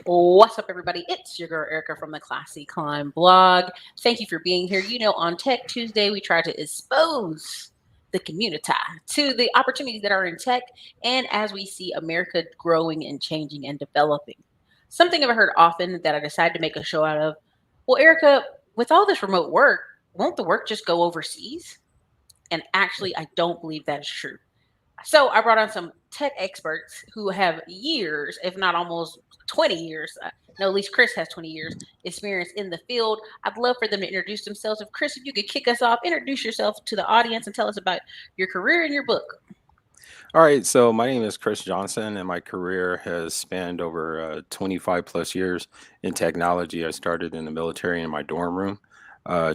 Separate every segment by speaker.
Speaker 1: What's up, everybody? It's your girl Erica from the Classy Climb blog. Thank you for being here. On Tech Tuesday, we try to expose the community to the opportunities that are in tech, and as we see America growing and changing and developing. Something I've heard often that I decided to make a show out of. Well, Erica, with all this remote work, won't the work just go overseas? And actually, I don't believe that is true. So I brought on some tech experts who have years, if not almost 20 years. No, at least Chris has 20 years experience in the field. I'd love for them to introduce themselves. If Chris, if you could kick us off, introduce yourself to the audience and tell us about your career and your book.
Speaker 2: All right, so my name is Chris Johnson, and my career has spanned over 25 plus years in technology. I started in the military in my dorm room,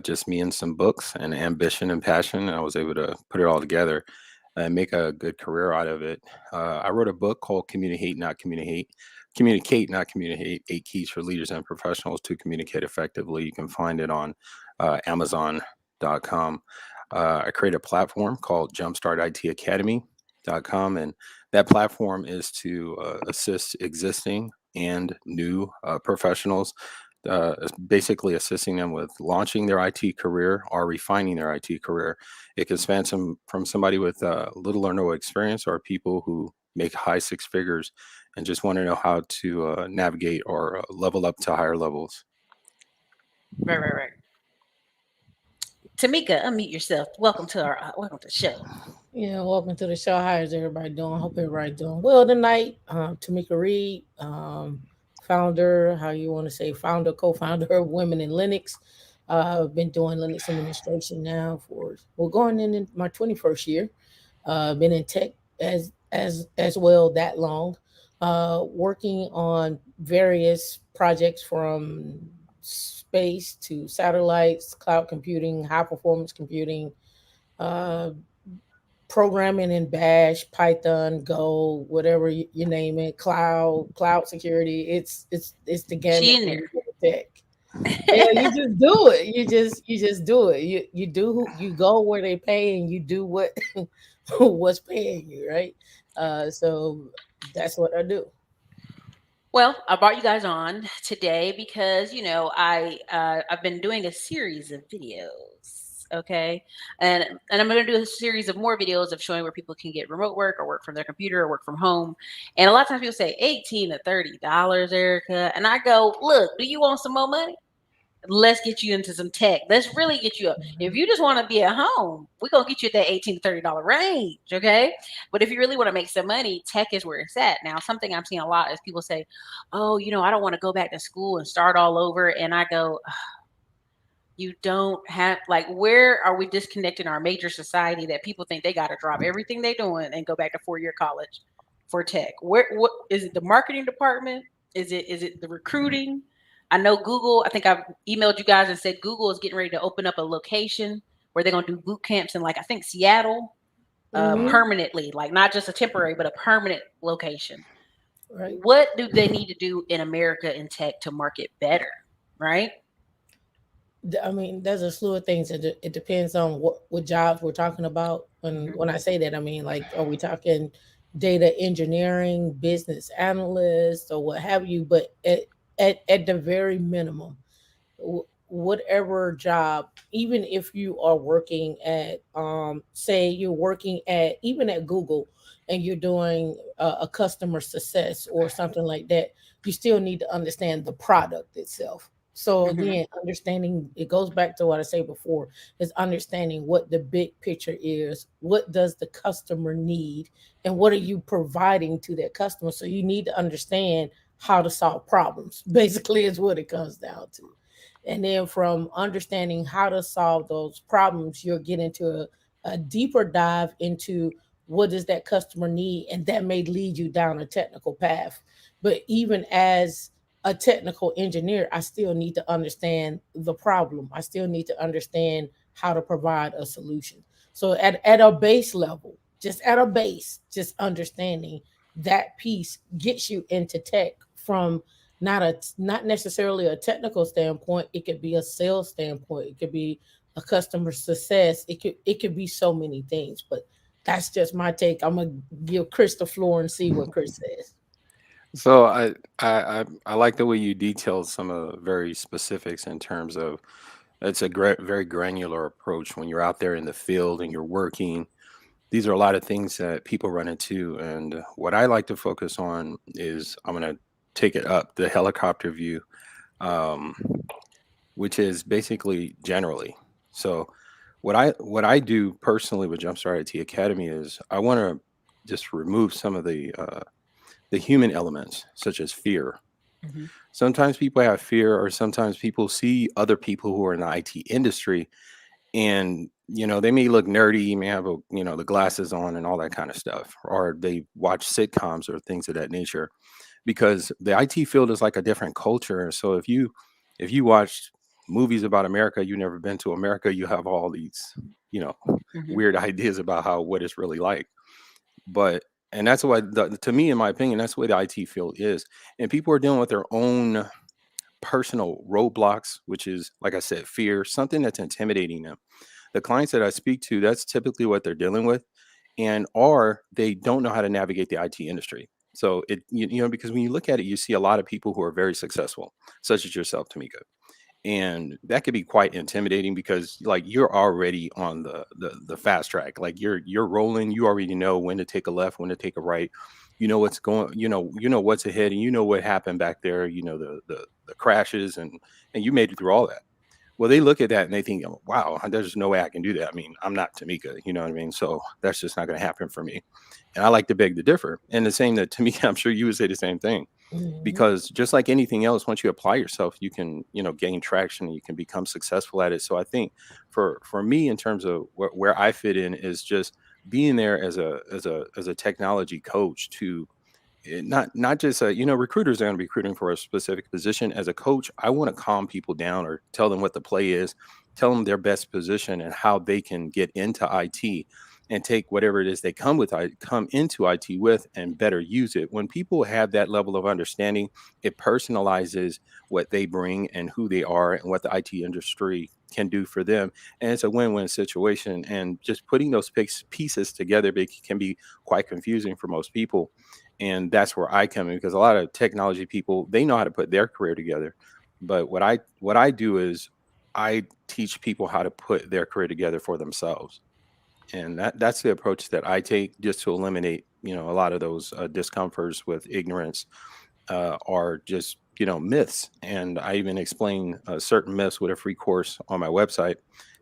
Speaker 2: just me and some books and ambition and passion, and I was able to put it all together and make a good career out of it. I wrote a book called Communicate, Not Communicate, 8 Keys for Leaders and Professionals to Communicate Effectively. You can find it on Amazon.com. I created a platform called Jumpstart IT Academy.com, and that platform is to assist existing and new professionals, basically assisting them with launching their IT career or refining their IT career. It can span from somebody with little or no experience, or people who make high six figures and just want to know how to navigate or level up to higher levels.
Speaker 1: Right. Tamika, unmute yourself. Welcome to the show.
Speaker 3: Yeah, welcome to the show. How is everybody doing? Hope everybody doing well tonight. Tamika Reed, founder, how you want to say, founder, co-founder of Women in Linux. I've been doing Linux administration now for going in my 21st year. Been in tech as well that long. Working on various projects from space to satellites, cloud computing, high performance computing. Uh, Programming in Bash, Python, Go, whatever you name it, cloud security. It's the
Speaker 1: She
Speaker 3: gamut
Speaker 1: in
Speaker 3: when
Speaker 1: there.
Speaker 3: you go to tech. Yeah, you just do it. You just do it. You go where they pay and you do what what's paying you, right? So that's what I do.
Speaker 1: Well, I brought you guys on today because I've been doing a series of videos, okay, and I'm going to do a series of more videos of showing where people can get remote work or work from their computer or work from home. And a lot of times people say $18 to $30, Erica, and I go, look, do you want some more money? Let's get you into some tech. Let's really get you up. If you just want to be at home, we're gonna get you at that $18 to $30 range, okay? But if you really want to make some money, tech is where it's at. Now, something I'm seeing a lot is people say, "Oh, I don't want to go back to school and start all over." And I go, "You don't have like where are we disconnecting our major society that people think they got to drop everything they're doing and go back to 4 year college for tech? Where what is it? The marketing department? Is it the recruiting? I know Google. I think I've emailed you guys and said Google is getting ready to open up a location where they're gonna do boot camps in like I think Seattle,
Speaker 3: Hmm.
Speaker 1: permanently, like not just a temporary but a permanent location.
Speaker 3: Right.
Speaker 1: What do they need to do in America in tech to market better? Right?
Speaker 3: I mean, there's a slew of things. It depends on what jobs we're talking about. And
Speaker 1: Hmm.
Speaker 3: when I say that, I mean, like, are we talking data engineering, business analyst, or what have you? But at the very minimum, whatever job, even if you are working at, say, you're working at even at Google, and you're doing a customer success or something like that, you still need to understand the product itself. So
Speaker 1: Hmm.
Speaker 3: again, understanding, it goes back to what I said before, is understanding what the big picture is. What does the customer need, and what are you providing to that customer? So you need to understand how to solve problems. Basically, is what it comes down to. And then from understanding how to solve those problems, you'll get into a deeper dive into what does that customer need, and that may lead you down a technical path. But even as a technical engineer, I still need to understand the problem. I still need to understand how to provide a solution. So at a base level, just at a base, just understanding that piece gets you into tech from not necessarily a technical standpoint. It could be a sales standpoint. It could be a customer success. It could be so many things. But that's just my take. I'm gonna give Chris the floor and see what Chris says.
Speaker 2: So I like the way you detailed some of the very specifics in terms of it's a very granular approach when you're out there in the field and you're working. These are a lot of things that people run into, and what I like to focus on is I'm going to take it up the helicopter view, um, which is basically generally. So what I do personally with Jumpstart IT Academy is I want to just remove some of the human elements, such as fear.
Speaker 1: Mhm.
Speaker 2: Sometimes people have fear, or sometimes people see other people who are in the IT industry, and they may look nerdy, may have the glasses on and all that kind of stuff, or they watch sitcoms or things of that nature. Because the IT field is like a different culture. So if you watch movies about America, you've never been to America, you have all these you know
Speaker 1: Mhm.
Speaker 2: weird ideas about how what it's really like. But and that's why to me, in my opinion, that's the way the IT field is. And people are dealing with their own personal roadblocks, which is, like I said, fear, something that's intimidating them. The clients that I speak to, that's typically what they're dealing with, and or they don't know how to navigate the IT industry. So because when you look at it, you see a lot of people who are very successful, such as yourself, Tamika, and that could be quite intimidating because like you're already on the fast track, like you're rolling, you already know when to take a left, when to take a right, you know what's going, what's ahead, and you know what happened back there, the crashes, and you made it through all that. Well, they look at that and they think, "Oh, wow, there's no way I can do that. I mean, I'm not Tamika, you know what I mean? So that's just not going to happen for me." And I like to beg to differ. And the same that Tamika, I'm sure you would say the same thing,
Speaker 3: Mhm.
Speaker 2: because just like anything else, once you apply yourself, you can, gain traction and you can become successful at it. So I think for me, in terms of where I fit in, is just being there as a technology coach to not just recruiters are going to be recruiting for a specific position. As a coach, I want to calm people down or tell them what the play is, tell them their best position and how they can get into IT and take whatever it is they come into IT with and better use it. When people have that level of understanding, it personalizes what they bring and who they are and what the IT industry can do for them, and it's a win-win situation. And just putting those pieces together can be quite confusing for most people, and that's where I come in, because a lot of technology people, they know how to put their career together, but what I do is I teach people how to put their career together for themselves. And that's the approach that I take, just to eliminate a lot of those discomforts with ignorance, are just myths. And I even explain certain myths with a free course on my website,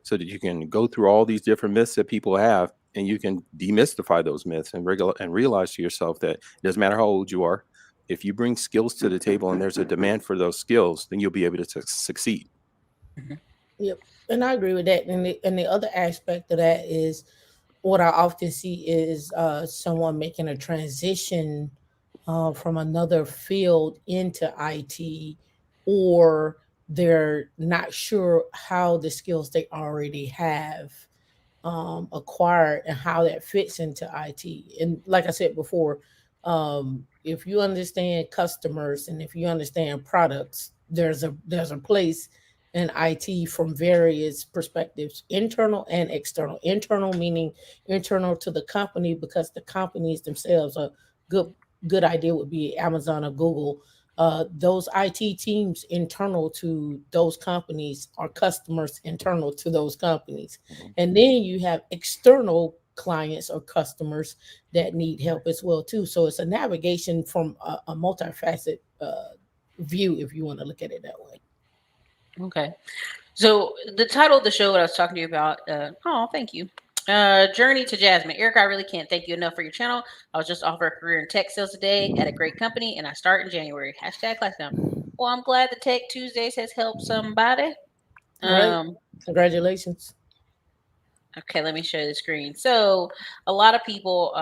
Speaker 2: so that you can go through all these different myths that people have, and you can demystify those myths and realize to yourself that it doesn't matter how old you are. If you bring skills to the table and there's a demand for those skills, then you'll be able to succeed.
Speaker 1: Mhm.
Speaker 3: Yep. And I agree with that. And the other aspect of that is what I often see is someone making a transition from another field into IT, or they're not sure how the skills they already have acquired and how that fits into IT. And like I said before, if you understand customers and if you understand products, there's a place in IT from various perspectives, internal and external. Internal meaning internal to the company, because the companies themselves are good. Good idea would be Amazon or Google. Those IT teams internal to those companies are customers internal to those companies,
Speaker 2: Mhm.
Speaker 3: and then you have external clients or customers that need help as well too. So it's a navigation from a multifaceted view, if you want to look at it that way.
Speaker 1: Okay. So the title of the show, what I was talking to you about, oh, thank you. Journey to Jasmine. Eric, I really can't thank you enough for your channel. I was just offered a career in tech sales today at a great company, and I start in January. Hashtag class down. Well, I'm glad the Tech Tuesdays has helped somebody.
Speaker 3: All right,
Speaker 1: Um,
Speaker 3: congratulations.
Speaker 1: okay, let me show you the screen. So a lot of people,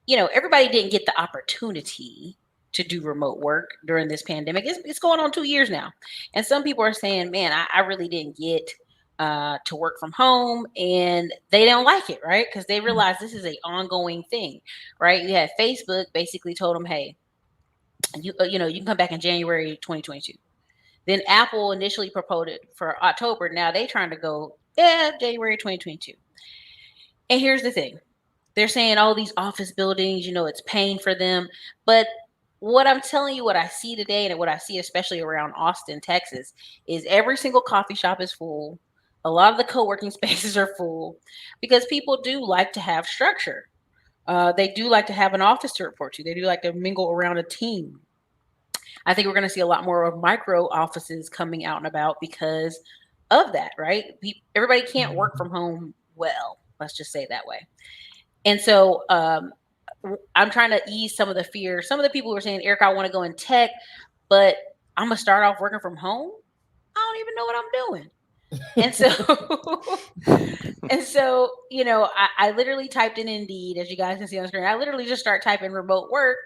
Speaker 1: everybody didn't get the opportunity to do remote work during this pandemic. It's going on 2 years now. And some people are saying, man, I really didn't get to work from home, and they don't like it, right? Because they realize this is a ongoing thing, right? You had Facebook basically told them, hey, you can come back in January 2022. Then Apple initially proposed it for October. Now they trying to go, yeah, January 2022. And here's the thing. They're saying all these office buildings, it's paying for them. But what I'm telling you, what I see today and what I see especially around Austin, Texas, is every single coffee shop is full. A lot of the co-working spaces are full because people do like to have structure. They do like to have an office to report to. They do like to mingle around a team. I think we're going to see a lot more of micro offices coming out and about because of that, right? Everybody can't work
Speaker 3: Mhm.
Speaker 1: from home well. Let's just say it that way. And so I'm trying to ease some of the fear. Some of the people who are saying, Eric, I want to go in tech, but I'm gonna start off working from home. I don't even know what I'm doing. And so and so, I literally typed in Indeed, as you guys can see on the screen. I literally just start typing remote work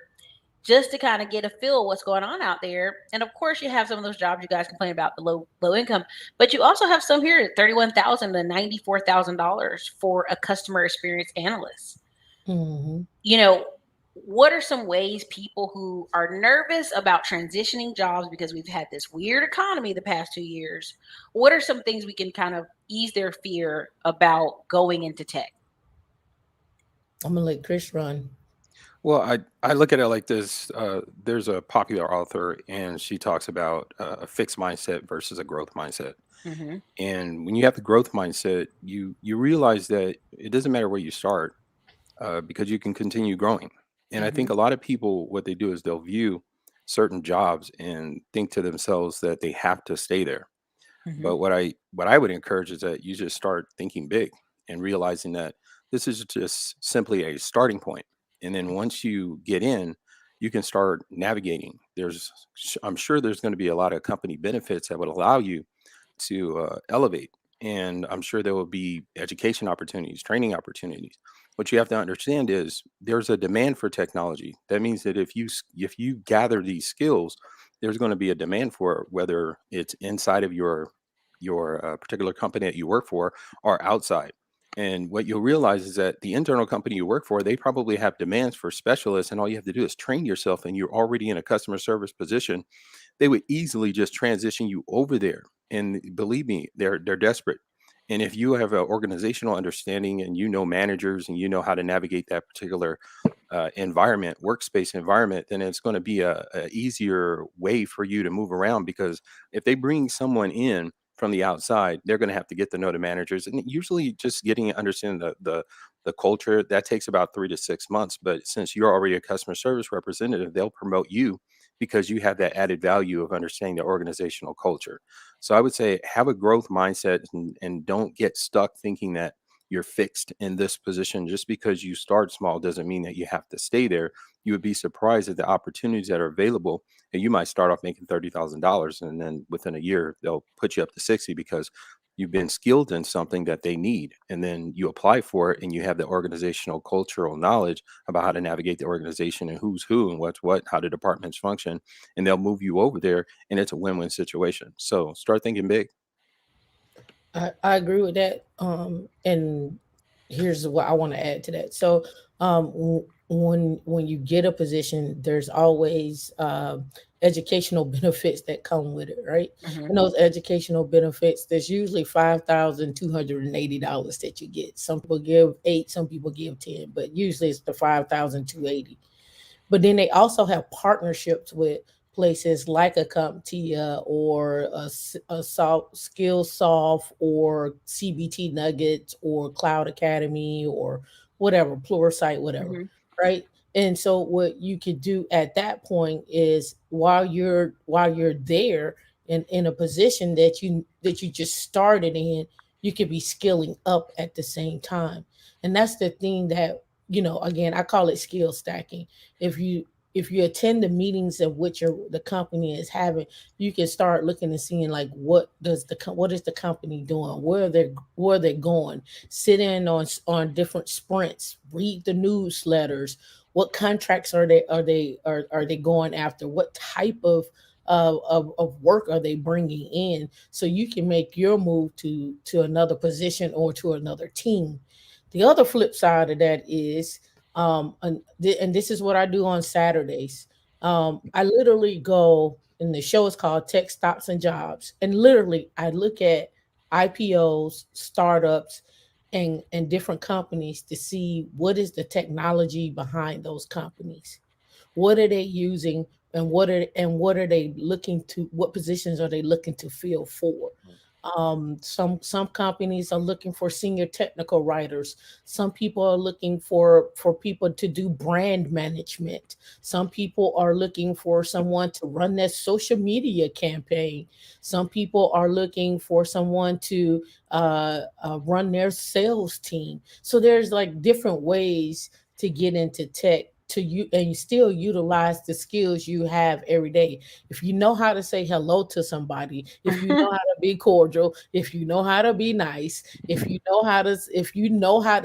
Speaker 1: just to kind of get a feel of what's going on out there. And of course, you have some of those jobs you guys complain about, the low income, but you also have some here at $31,000 to $94,000 for a customer experience analyst.
Speaker 3: Mhm.
Speaker 1: you know, what are some ways people who are nervous about transitioning jobs because we've had this weird economy the past 2 years? What are some things we can kind of ease their fear about going into tech?
Speaker 3: I'm gonna let Chris run.
Speaker 2: Well, I look at it like this. There's a popular author, and she talks about a fixed mindset versus a growth mindset.
Speaker 1: Mm-hmm.
Speaker 2: And when you have the growth mindset, you realize that it doesn't matter where you start, because you can continue growing. And I
Speaker 1: Mm-hmm.
Speaker 2: think a lot of people, what they do is they'll view certain jobs and think to themselves that they have to stay there.
Speaker 1: Mm-hmm.
Speaker 2: But what I would encourage is that you just start thinking big and realizing that this is just simply a starting point. And then once you get in, you can start navigating. I'm sure there's going to be a lot of company benefits that would allow you to elevate. And I'm sure there will be education opportunities, training opportunities. What you have to understand is there's a demand for technology. That means that if you gather these skills, there's going to be a demand for it, whether it's inside of your particular company that you work for or outside. And what you'll realize is that the internal company you work for, they probably have demands for specialists, and all you have to do is train yourself, and you're already in a customer service position. They would easily just transition you over there. And believe me, they're desperate. And if you have an organizational understanding and you know managers and you know how to navigate that particular environment, workspace environment, then it's going to be a easier way for you to move around. Because if they bring someone in from the outside, they're going to have to get to know the managers, and usually just getting understanding the culture that takes about 3 to 6 months. But since you're already a customer service representative, they'll promote you because you have that added value of understanding the organizational culture. So I would say have a growth mindset, and don't get stuck thinking that you're fixed in this position. Just because you start small doesn't mean that you have to stay there. You would be surprised at the opportunities that are available. And you might start off making $30,000, and then within a year they'll put you up to 60 because you've been skilled in something that they need. And then you apply for it, and you have the organizational cultural knowledge about how to navigate the organization and who's who and what's what, how the departments function, and they'll move you over there, and it's a win-win situation. So start thinking big.
Speaker 3: I agree with that. And here's what I want to add to that. So, when you get a position, there's always educational benefits that come with it, right?
Speaker 1: Mm-hmm.
Speaker 3: And those educational benefits, there's usually $5,280 that you get. Some people give 8, some people give 10, but usually it's the 5,280. But then they also have partnerships with places like a CompTIA or Skillsoft or CBT Nuggets or Cloud Academy or whatever, Pluralsight, whatever,
Speaker 1: Mm-hmm.
Speaker 3: right? And so what you could do at that point is while you're there in a position that you just started in, you could be skilling up at the same time. And that's the thing that, again, I call it skill stacking. If you attend the meetings of which the company is having, you can start looking and seeing like what is the company doing, where they're going, sit in on different sprints, read the newsletters, what contracts are they going after, what type of work are they bringing in, so you can make your move to another position or to another team. The other flip side of that is, and this is what I do on Saturdays. I literally go, and the show is called Tech Stops and Jobs, and literally I look at IPOs, startups, and different companies to see what is the technology behind those companies. What are they using, and what are they looking to, what positions are they looking to fill for? Some companies are looking for senior technical writers. Some people are looking for people to do brand management. Some people are looking for someone to run their social media campaign. Some people are looking for someone to run their sales team. So there's like different ways to get into tech to you, and you still utilize the skills you have every day. If you know how to say hello to somebody, if you know how to be cordial, if you know how to be nice, if you know how to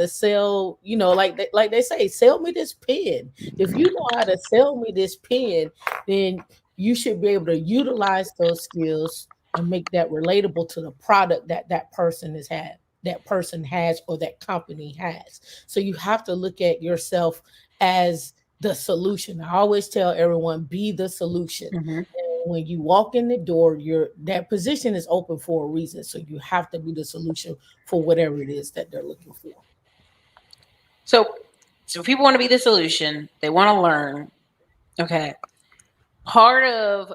Speaker 3: sell, like they say, sell me this pen. If you know how to sell me this pen, then you should be able to utilize those skills and make that relatable to the product that person is had that person has, or that company has. So you have to look at yourself as the solution. I always tell everyone, be the solution.
Speaker 1: Hmm.
Speaker 3: And when you walk in the door, that position is open for a reason. So you have to be the solution for whatever it is that they're looking for.
Speaker 1: So, so people want to be the solution. They want to learn. Okay. Part of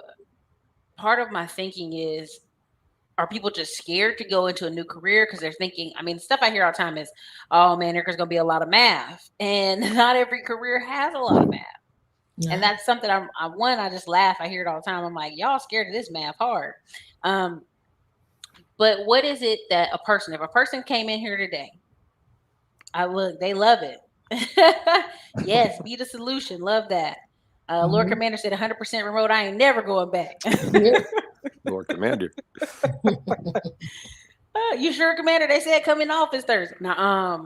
Speaker 1: part of my thinking is, are people just scared to go into a new career because they're thinking, I mean, stuff I hear all the time is, oh man, there's going to be a lot of math. And not every career has a lot of math. And
Speaker 3: Yeah.
Speaker 1: that's something I just laugh. I hear it all the time. I'm like, y'all scared of this math hard. Um, but what is it that if a person came in here today, they love it. Yes, be the solution. Love that. Lord
Speaker 3: Mhm.
Speaker 1: Commander said 100% remote. I ain't never going back.
Speaker 3: Yeah.
Speaker 2: Lord Commander.
Speaker 1: You sure, Commander? They said come in office Thursday. Now,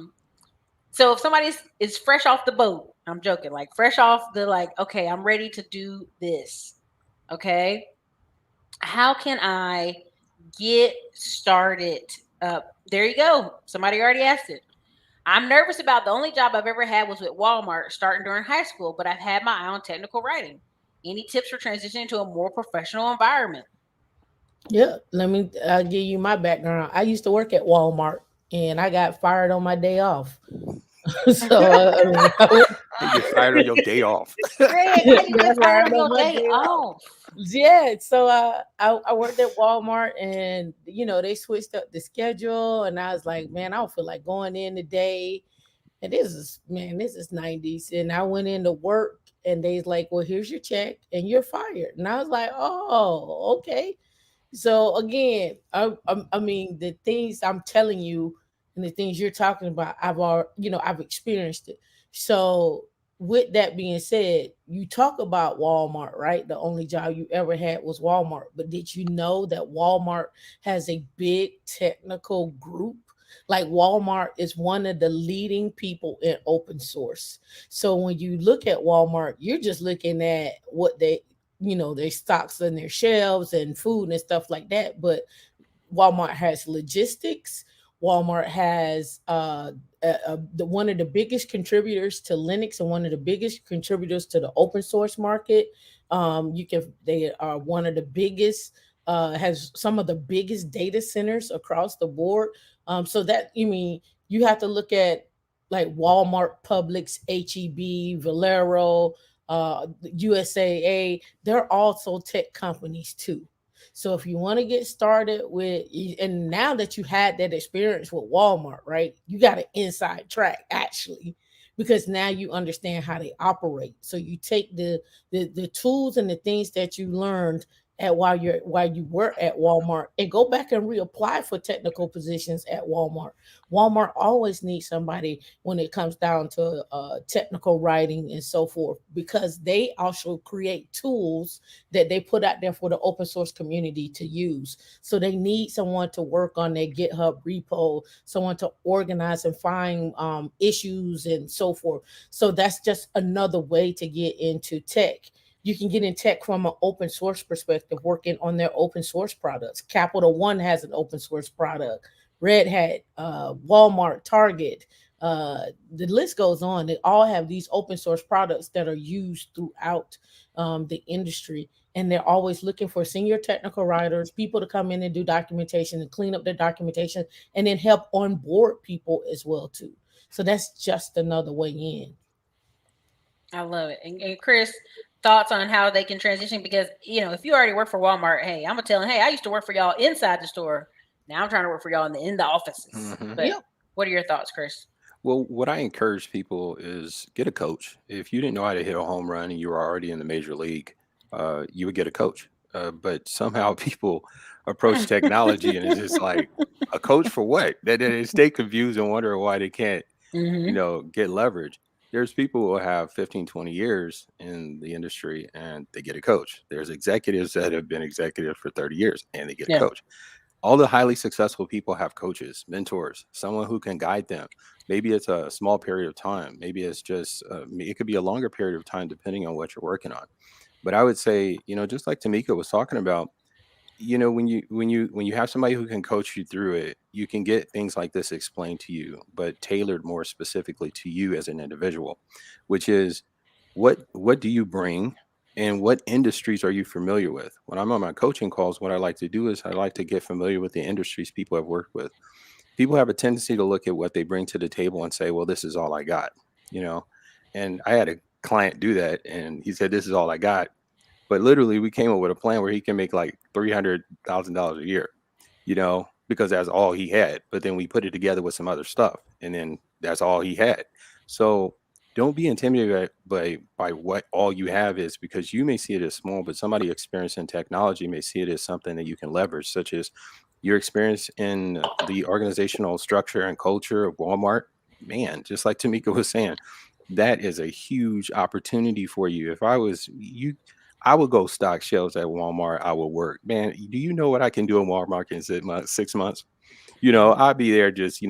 Speaker 1: so if somebody is fresh off the boat, I'm joking, like fresh off the like, okay, I'm ready to do this. Okay, how can I get started? There you go. Somebody already asked it. I'm nervous about the only job I've ever had was with Walmart starting during high school, but I've had my eye on technical writing. Any tips for transitioning to a more professional environment?
Speaker 3: Yeah. I'll give you my background. I used to work at Walmart, and I got fired on my day off. So I mean,
Speaker 2: You get fired on your day off.
Speaker 1: Greg, how you
Speaker 3: got
Speaker 1: get fired
Speaker 3: fired
Speaker 1: on
Speaker 3: on
Speaker 1: your
Speaker 3: my
Speaker 1: day
Speaker 3: day off.
Speaker 1: off?
Speaker 3: Yeah, so I worked at Walmart, and they switched up the schedule, and I was like, man, I don't feel like going in today. And this is 90s, and I went into work, and they's like, well, here's your check and you're fired. And I was like, oh, okay. So again, I mean, the things I'm telling you and the things you're talking about, I've experienced it. So with that being said, you talk about Walmart, right? The only job you ever had was Walmart. But did you know that Walmart has a big technical group? Like Walmart is one of the leading people in open source. So when you look at Walmart, you're just looking at what their stocks and their shelves and food and stuff like that. But Walmart has logistics. Walmart has one of the biggest contributors to Linux and one of the biggest contributors to the open source market. They are one of the biggest, has some of the biggest data centers across the board. So that, you have to look at like Walmart, Publix, HEB, Valero, USAA. They're also tech companies too. So if you want to get started with, and now that you had that experience with Walmart, right, you got an inside track actually, because now you understand how they operate. So you take the tools and the things that you learned while you were at Walmart, and go back and reapply for technical positions at Walmart. Walmart always needs somebody when it comes down to technical writing and so forth, because they also create tools that they put out there for the open source community to use. So they need someone to work on their GitHub repo, someone to organize and find issues and so forth. So that's just another way to get into tech. You can get in tech from an open source perspective, working on their open source products. Capital One has an open source product. Red Hat, Walmart, Target, the list goes on. They all have these open source products that are used throughout the industry. And they're always looking for senior technical writers, people to come in and do documentation and clean up their documentation, and then help onboard people as well too. So that's just another way in.
Speaker 1: I love it. And Chris, thoughts on how they can transition? Because if you already work for Walmart, hey, I'm gonna tell them, hey, I used to work for y'all inside the store. Now I'm trying to work for y'all in the offices.
Speaker 2: Hmm.
Speaker 1: But
Speaker 3: Yep.
Speaker 1: what are your thoughts, Chris?
Speaker 2: Well, what I encourage people is get a coach. If you didn't know how to hit a home run and you were already in the major league, you would get a coach. But somehow people approach technology and it's just like a coach for what? They stay confused and wonder why they can't,
Speaker 1: Hmm.
Speaker 2: get leverage. There's people who have 15, 20 years in the industry and they get a coach. There's executives that have been executives for 30 years and they get a
Speaker 1: Yeah.
Speaker 2: coach. All the highly successful people have coaches, mentors, someone who can guide them. Maybe it's a small period of time. Maybe it's just, it could be a longer period of time depending on what you're working on. But I would say, just like Tamika was talking about, when you have somebody who can coach you through it, you can get things like this explained to you, but tailored more specifically to you as an individual, which is what do you bring and what industries are you familiar with? When I'm on my coaching calls, what I like to do is I like to get familiar with the industries people have worked with. People have a tendency to look at what they bring to the table and say, well, this is all I got, you know. And I had a client do that and he said, this is all I got, but literally, we came up with a plan where he can make like $300,000 a year, because that's all he had. But then we put it together with some other stuff, and then that's all he had. So don't be intimidated by what all you have is, because you may see it as small, but somebody experienced in technology may see it as something that you can leverage, such as your experience in the organizational structure and culture of Walmart. Man, just like Tamika was saying, that is a huge opportunity for you. If I was you, I would go stock shelves at Walmart. I would work. Man, do you know what I can do in Walmart in 6 months? I'd be there just,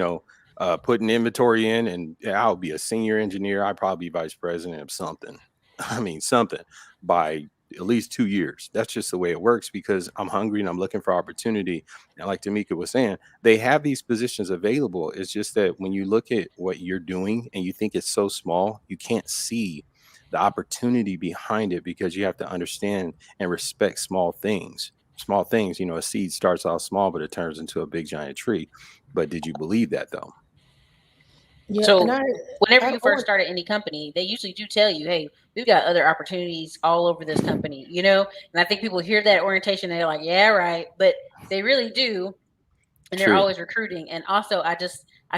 Speaker 2: putting inventory in, and yeah, I'll be a senior engineer. I'd probably be vice president of something. I mean, something by at least 2 years. That's just the way it works because I'm hungry and I'm looking for opportunity. And like Tamika was saying, they have these positions available. It's just that when you look at what you're doing and you think it's so small, you can't see the opportunity behind it because you have to understand and respect small things. Small things, a seed starts out small, but it turns into a big giant tree. But did you believe that though?
Speaker 3: Yeah, and
Speaker 1: So
Speaker 3: I,
Speaker 1: whenever
Speaker 3: I,
Speaker 1: you
Speaker 3: I
Speaker 1: first
Speaker 3: want,
Speaker 1: start at any company, they usually do tell you, hey, we've got other opportunities all over this company, And I think people hear that orientation, and they're like, yeah, right. But they really do. And they're
Speaker 2: True.
Speaker 1: always recruiting. And also, I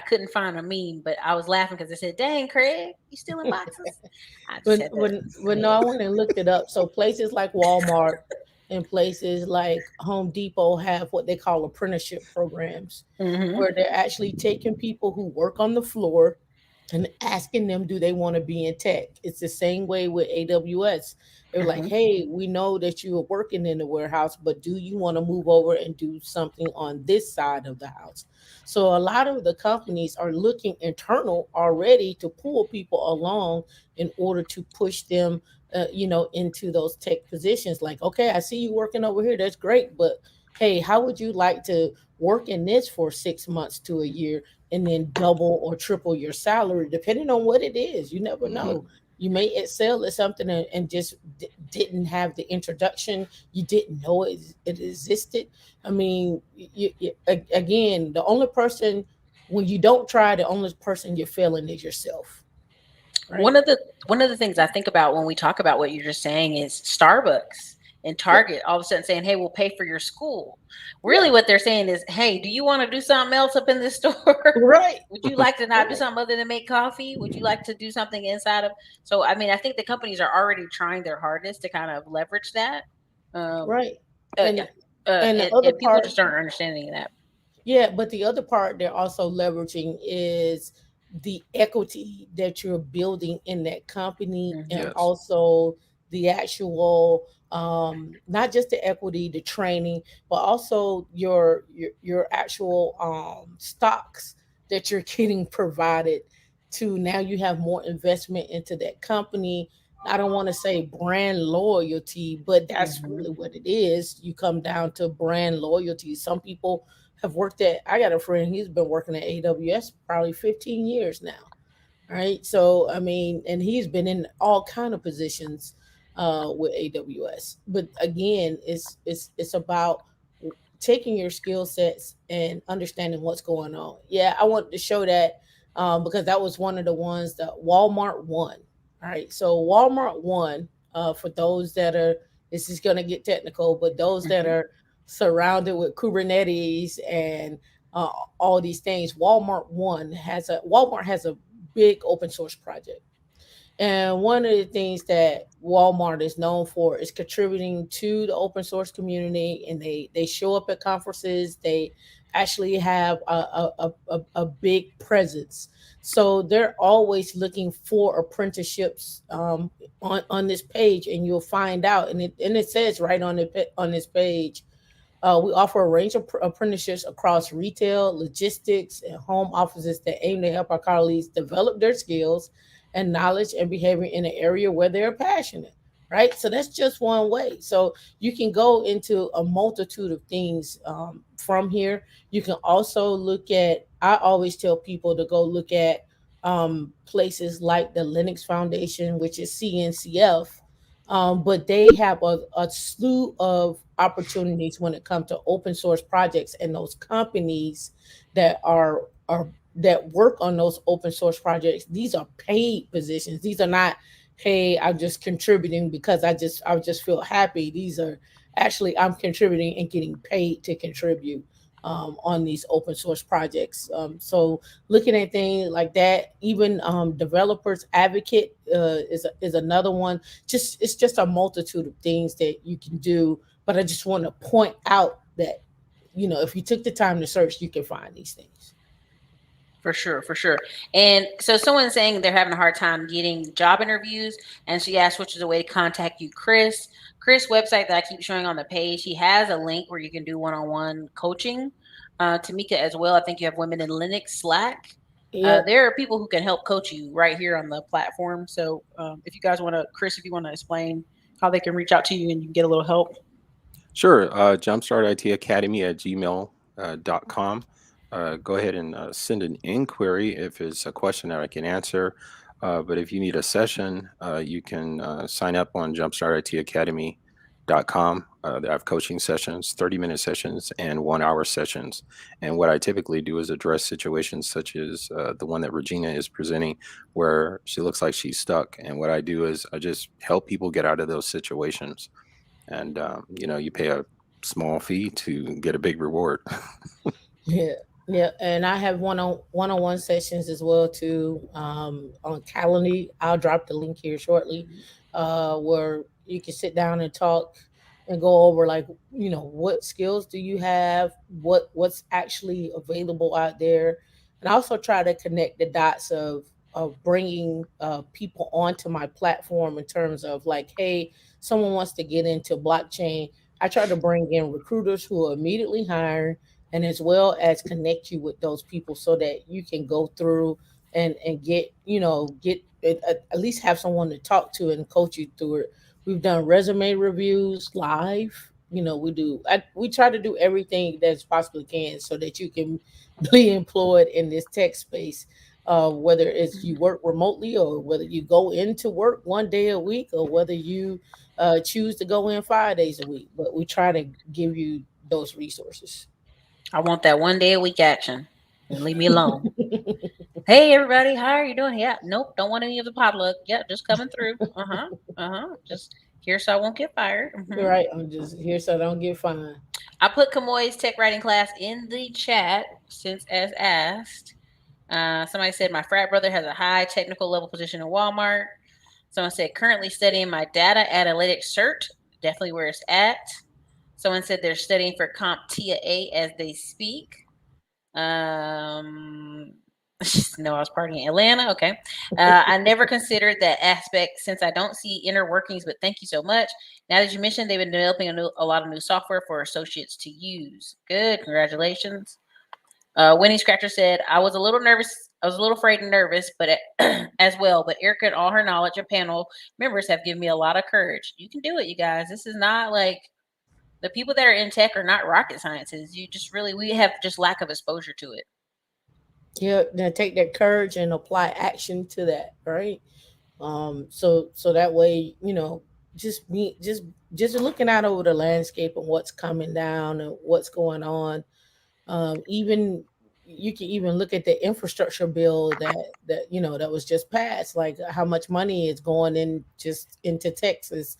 Speaker 1: couldn't find a meme, but I was laughing because they said, dang, Craig, you still in boxes? I just had to
Speaker 3: when no,
Speaker 1: say
Speaker 3: I went and looked it up. So places like Walmart and places like Home Depot have what they call apprenticeship programs,
Speaker 1: it.
Speaker 3: where they're actually taking people who work on the floor and asking them, do they want to be in tech? It's the same way with AWS. They're
Speaker 1: Hmm.
Speaker 3: like,
Speaker 1: Hmm.
Speaker 3: hey, we know that you are working in the warehouse, but do you want to move over and do something on this side of the house? So a lot of the companies are looking internal already to pull people along in order to push them, into those tech positions. Like, okay, I see you working over here. That's great, but hey, how would you like to work in this for 6 months to a year and then double or triple your salary, depending on what it is? You never
Speaker 2: Hmm.
Speaker 3: know. You may excel at something and just didn't have the introduction. You didn't know it existed. I mean, again, the only person, when you don't try, the only person you're failing is yourself, right?
Speaker 1: One of the things I think about when we talk about what you're just saying is Starbucks and
Speaker 3: Yeah,
Speaker 1: Target all of a sudden saying, "Hey, we'll pay for your school." Really,
Speaker 3: yeah,
Speaker 1: what they're saying is, "Hey, do you want to do something else up in this store?
Speaker 3: right,
Speaker 1: Would you like to not do
Speaker 3: right,
Speaker 1: something other than make coffee? Would you like to do something inside of?" So, I mean, I think the companies are already trying their hardest to kind of leverage that. Um,
Speaker 3: right.
Speaker 1: yeah.
Speaker 3: And the other
Speaker 1: And people
Speaker 3: part,
Speaker 1: just aren't understanding that.
Speaker 3: yeah, but the other part they're also leveraging is the equity that you're building in that company, and
Speaker 1: Hmm.
Speaker 2: Yes.
Speaker 3: also the actual, not just the equity, the training, but also your actual stocks that you're getting provided to. Now you have more investment into that company. I don't want to say brand loyalty, but that's
Speaker 1: Hmm.
Speaker 3: really what it is. You come down to brand loyalty. Some people have worked at, I got a friend, he's been working at AWS probably 15 years now. Right. So I mean, and he's been in all kind of positions with AWS. But again, it's about taking your skill sets and understanding what's going on. Yeah, I wanted to show that because that was one of the ones that Walmart won. All right. So Walmart One, for those that are, this is going to get technical, but those that
Speaker 1: Hmm.
Speaker 3: are surrounded with Kubernetes and uh, all these things, Walmart has a big open source project. And one of the things that Walmart is known for is contributing to the open source community, and they show up at conferences. They actually have a big presence. So they're always looking for apprenticeships on this page, and you'll find out, and it says right on this page, we offer a range of apprenticeships across retail, logistics, and home offices that aim to help our colleagues develop their skills and knowledge and behavior in an area where they're passionate. Right. So that's just one way. So you can go into a multitude of things from here. You can also look at, I always tell people to go look at places like the Linux Foundation, which is CNCF, but they have a slew of opportunities when it comes to open source projects, and those companies that are that work on those open source projects, these are paid positions. These are not, hey, I'm just contributing because I just feel happy. These are actually, I'm contributing and getting paid to contribute on these open source projects. So looking at things like that, even developers advocate is another one. Just, it's just a multitude of things that you can do, but I just want to point out that, if you took the time to search, you can find these things.
Speaker 1: For sure, for sure. And so someone's saying they're having a hard time getting job interviews, and she asked which is a way to contact you, Chris. Chris' website that I keep showing on the page, he has a link where you can do one-on-one coaching. Tamika as well. I think you have Women in Linux Slack.
Speaker 3: Yep.
Speaker 1: There are people who can help coach you right here on the platform. So if you guys want to, Chris, if you want to explain how they can reach out to you and you can get a little help.
Speaker 2: Sure. Jumpstart IT Academy at gmail.com. Go ahead and send an inquiry if it's a question that I can answer. But if you need a session, you can sign up on jumpstartitacademy.com. They have coaching sessions, 30-minute sessions, and 1 hour sessions. And what I typically do is address situations such as the one that Regina is presenting, where she looks like she's stuck. And what I do is I just help people get out of those situations. And you pay a small fee to get a big reward.
Speaker 3: Yeah, yeah, and I have one-on-one sessions as well too, on Calendly. I'll drop the link here shortly, where you can sit down and talk and go over, like, what skills do you have, what's actually available out there, and I also try to connect the dots of bringing people onto my platform in terms of, like, hey, someone wants to get into blockchain. I try to bring in recruiters who are immediately hiring, and as well as connect you with those people so that you can go through and get at least have someone to talk to and coach you through it. We've done resume reviews live. We try to do everything that's possibly can so that you can be employed in this tech space, whether it's you work remotely or whether you go into work 1 day a week or whether you choose to go in 5 days a week, but we try to give you those resources.
Speaker 1: I want that 1 day a week action. And leave me alone. Hey everybody, how are you doing? Yeah, nope, don't want any of the potluck. Yeah, just coming through. Uh-huh. Uh-huh. Just here so I won't get fired.
Speaker 3: Right, I'm just here so I don't get fined.
Speaker 1: I put Kamoy's tech writing class in the chat since as asked. Somebody said my frat brother has a high technical level position in Walmart. Someone said currently studying my data analytics cert. Definitely where it's at. Someone said they're studying for CompTIA A as they speak. Um, no, I was partying in Atlanta. Okay. I never considered that aspect since I don't see inner workings, but thank you so much. Now that you mentioned they've been developing a lot of new software for associates to use. Good. Congratulations. Winnie Scratcher said, I was a little nervous. I was a little afraid and nervous, but as well. But Erica and all her knowledge and panel members have given me a lot of courage. You can do it, you guys. This is not like the people that are in tech are not rocket sciences. You just really, we have just lack of exposure to it.
Speaker 3: Yeah, now take that courage and apply action to that, right? So that way, just be just looking out over the landscape and what's coming down and what's going on. Even you can even look at the infrastructure bill that was just passed, like how much money is going in just into Texas,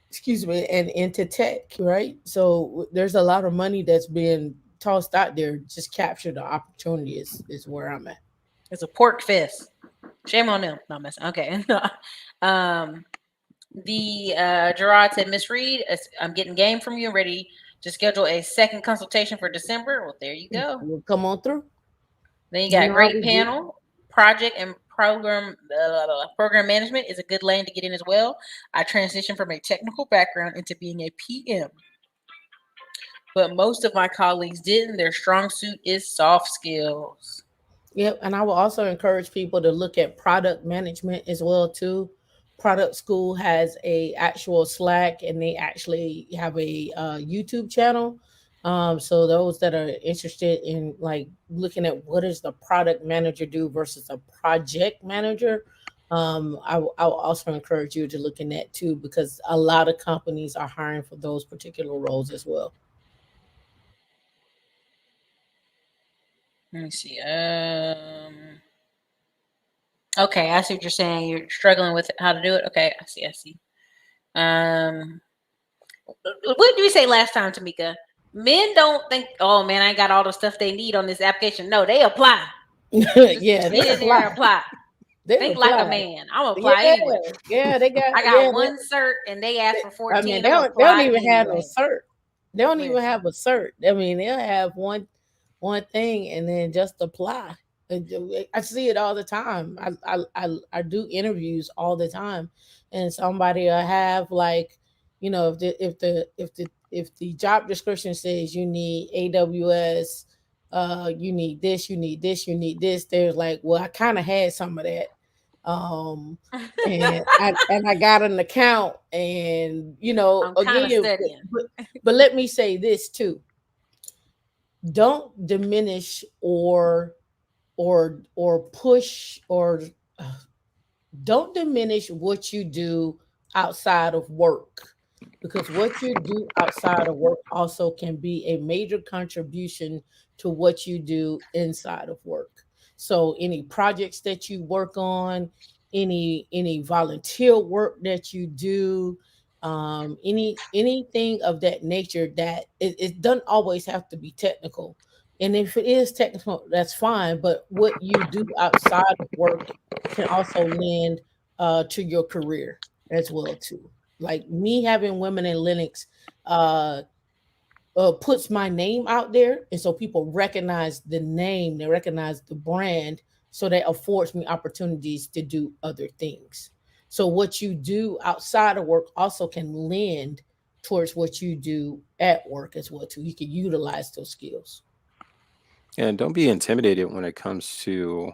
Speaker 3: excuse me, and into tech, right? So there's a lot of money that's being tossed out there. Just capture the opportunity is where I'm at.
Speaker 1: It's a pork fest. Shame on them. No, I'm messing. Okay. um, the Gerard said, Miss Reed, I'm getting game from you. Ready to schedule a second consultation for December. Well, there you go.
Speaker 3: We'll come on through.
Speaker 1: Then you
Speaker 3: You
Speaker 1: got
Speaker 3: know how
Speaker 1: great
Speaker 3: we do.
Speaker 1: panel. Project and program management is a good lane to get in as well. I transitioned from a technical background into being a PM, but most of my colleagues didn't. Their strong suit is soft skills.
Speaker 3: Yep, and I will also encourage people to look at product management as well too. Product School has a actual Slack, and they actually have a YouTube channel. So those that are interested in like looking at what does the product manager do versus a project manager, I will also encourage you to look in that too, because a lot of companies are hiring for those particular roles as well.
Speaker 1: Let me see. Okay, I see what you're saying. You're struggling with how to do it. Okay, I see. I see. Um, what did we say last time, Tamika? Men don't think, oh man, I got all the stuff they need on this application. No, they apply. Just
Speaker 3: Yeah, they
Speaker 1: get in there
Speaker 3: apply.
Speaker 1: and apply.
Speaker 3: They
Speaker 1: Think like a
Speaker 3: apply.
Speaker 1: man. I'm gonna
Speaker 3: Yeah,
Speaker 1: apply anyway.
Speaker 3: yeah, they got
Speaker 1: I got
Speaker 3: yeah.
Speaker 1: one cert and they asked for
Speaker 3: I mean,
Speaker 1: 14. I'm gonna
Speaker 3: they don't
Speaker 1: apply
Speaker 3: even have no
Speaker 1: anyway.
Speaker 3: cert. They don't even
Speaker 1: Listen,
Speaker 3: have a cert. I mean, they'll have one thing and then just apply. I see it all the time. I do interviews all the time, and somebody will have like, if the job description says you need AWS, you need this, you need this, you need this. There's like, well, I kind of had some of that. Um, and I got an account, and
Speaker 1: I'm kind of
Speaker 3: again,
Speaker 1: studying.
Speaker 3: but let me say this too: don't diminish or push or don't diminish what you do outside of work, because what you do outside of work also can be a major contribution to what you do inside of work. So any projects that you work on, any volunteer work that you do, anything of that nature, that it doesn't always have to be technical. And if it is technical, that's fine, but what you do outside of work can also lend to your career as well too. Like me having women in Linux uh, puts my name out there, and so people recognize the name, they recognize the brand, so that affords me opportunities to do other things. So what you do outside of work also can lend towards what you do at work as well too. You can utilize those skills.
Speaker 2: And don't be intimidated when it comes to,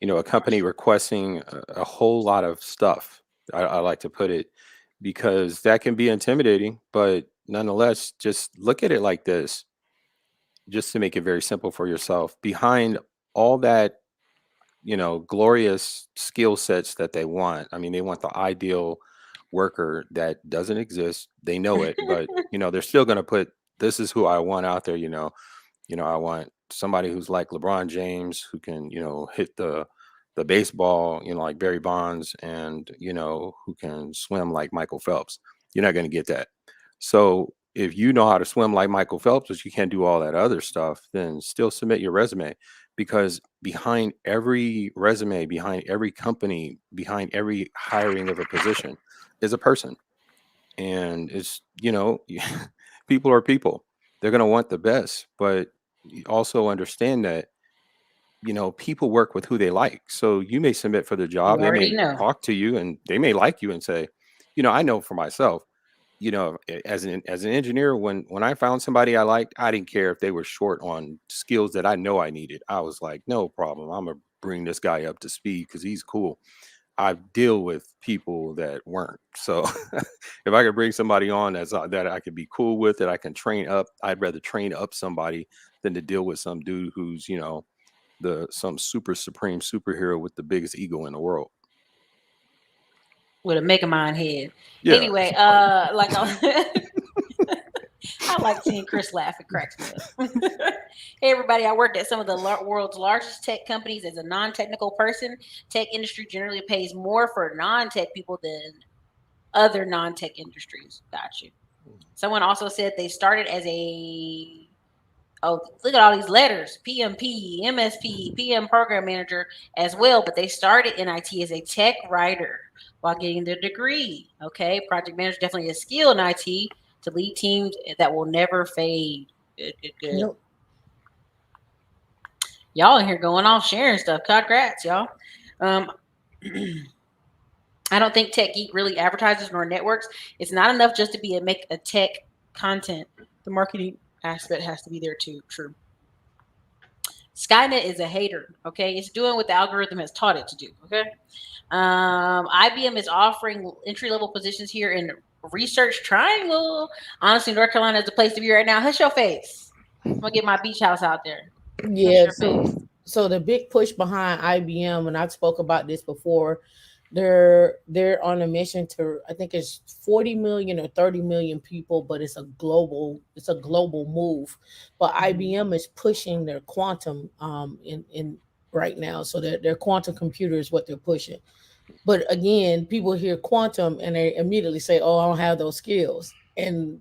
Speaker 2: a company requesting a whole lot of stuff. I like to put it, because that can be intimidating, but nonetheless, just look at it like this, just to make it very simple for yourself. Behind all that, glorious skill sets that they want. I mean, they want the ideal worker that doesn't exist. They know it, but they're still going to put, this is who I want out there. I want somebody who's like LeBron James, who can, hit the baseball, like Barry Bonds, and who can swim like Michael Phelps. You're not going to get that. So if you know how to swim like Michael Phelps, but you can't do all that other stuff, then still submit your resume, because behind every resume, behind every company, behind every hiring of a position is a person. And it's, people are people. They're going to want the best, but you also understand that, people work with who they like. So you may submit for the
Speaker 1: You
Speaker 2: job. They
Speaker 1: already
Speaker 2: may
Speaker 1: know.
Speaker 2: talk to you and they may like you and say, I know for myself, as an engineer, when I found somebody I liked, I didn't care if they were short on skills that I know I needed. I was like, no problem. I'm gonna bring this guy up to speed because he's cool. I deal with people that weren't. So if I could bring somebody on that I could be cool with, that I can train up, I'd rather train up somebody than to deal with some dude who's, the some super supreme superhero with the biggest ego in the world.
Speaker 1: With a Megamind head.
Speaker 2: Yeah,
Speaker 1: Anyway,
Speaker 2: sorry.
Speaker 1: like I like seeing Chris laugh. It cracks me up. Hey, everybody. I worked at some of the world's largest tech companies as a non technical person. Tech industry generally pays more for non tech people than other non tech industries. Got you. Someone also said they started as a oh, look at all these letters: PMP, MSP, PM program manager as well. But they started in IT as a tech writer while getting their degree. Okay, project manager definitely a skill in IT to lead teams that will never fade. Good, good, good.
Speaker 3: Yep.
Speaker 1: Y'all in here going off sharing stuff. Congrats, y'all. Um, I don't think Tech Geek really advertises nor networks. It's not enough just to be a make a tech content. The marketing aspect has to be there too. True. Skynet is a hater. Okay, it's doing what the algorithm has taught it to do. Okay. IBM is offering entry level positions here in Research Triangle. Honestly, North Carolina is the place to be right now. Hush your face. I'm gonna get my beach house out there. Hush
Speaker 3: Yeah,
Speaker 1: your face.
Speaker 3: so the big push behind IBM, and I've spoke about this before, they're on a mission to, I think it's 40 million or 30 million people, but it's a global move. But
Speaker 1: Mhm.
Speaker 3: IBM is pushing their quantum in right now. So their quantum computer is what they're pushing. But again, people hear quantum and they immediately say, "Oh, I don't have those skills." And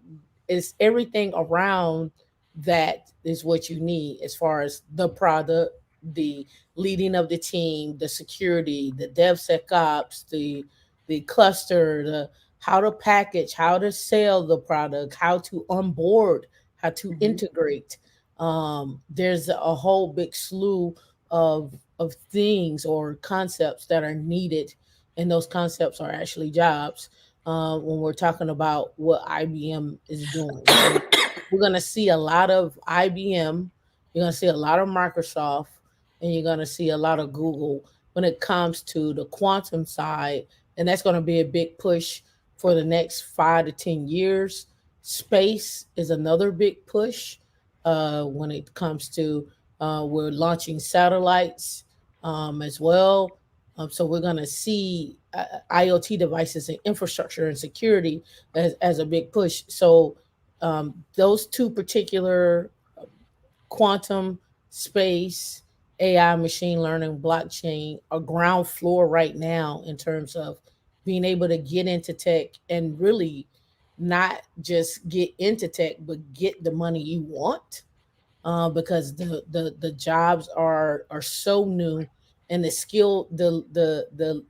Speaker 3: it's everything around that is what you need as far as the product, the leading of the team, the security, the DevSecOps, the cluster, the how to package, how to sell the product, how to onboard, how to
Speaker 1: Mhm.
Speaker 3: integrate. There's a whole big slew of things or concepts that are needed, and those concepts are actually jobs when we're talking about what IBM is doing. So we're going to see a lot of IBM, you're going to see a lot of Microsoft, and you're going to see a lot of Google when it comes to the quantum side. And that's going to be a big push for the next 5 to 10 years. Space is another big push when it comes to we're launching satellites as well. So we're going to see IoT devices and infrastructure and security as a big push. So those two particular quantum, space, AI, machine learning, blockchain are ground floor right now in terms of being able to get into tech and really not just get into tech, but get the money you want because the jobs are so new, and the skill the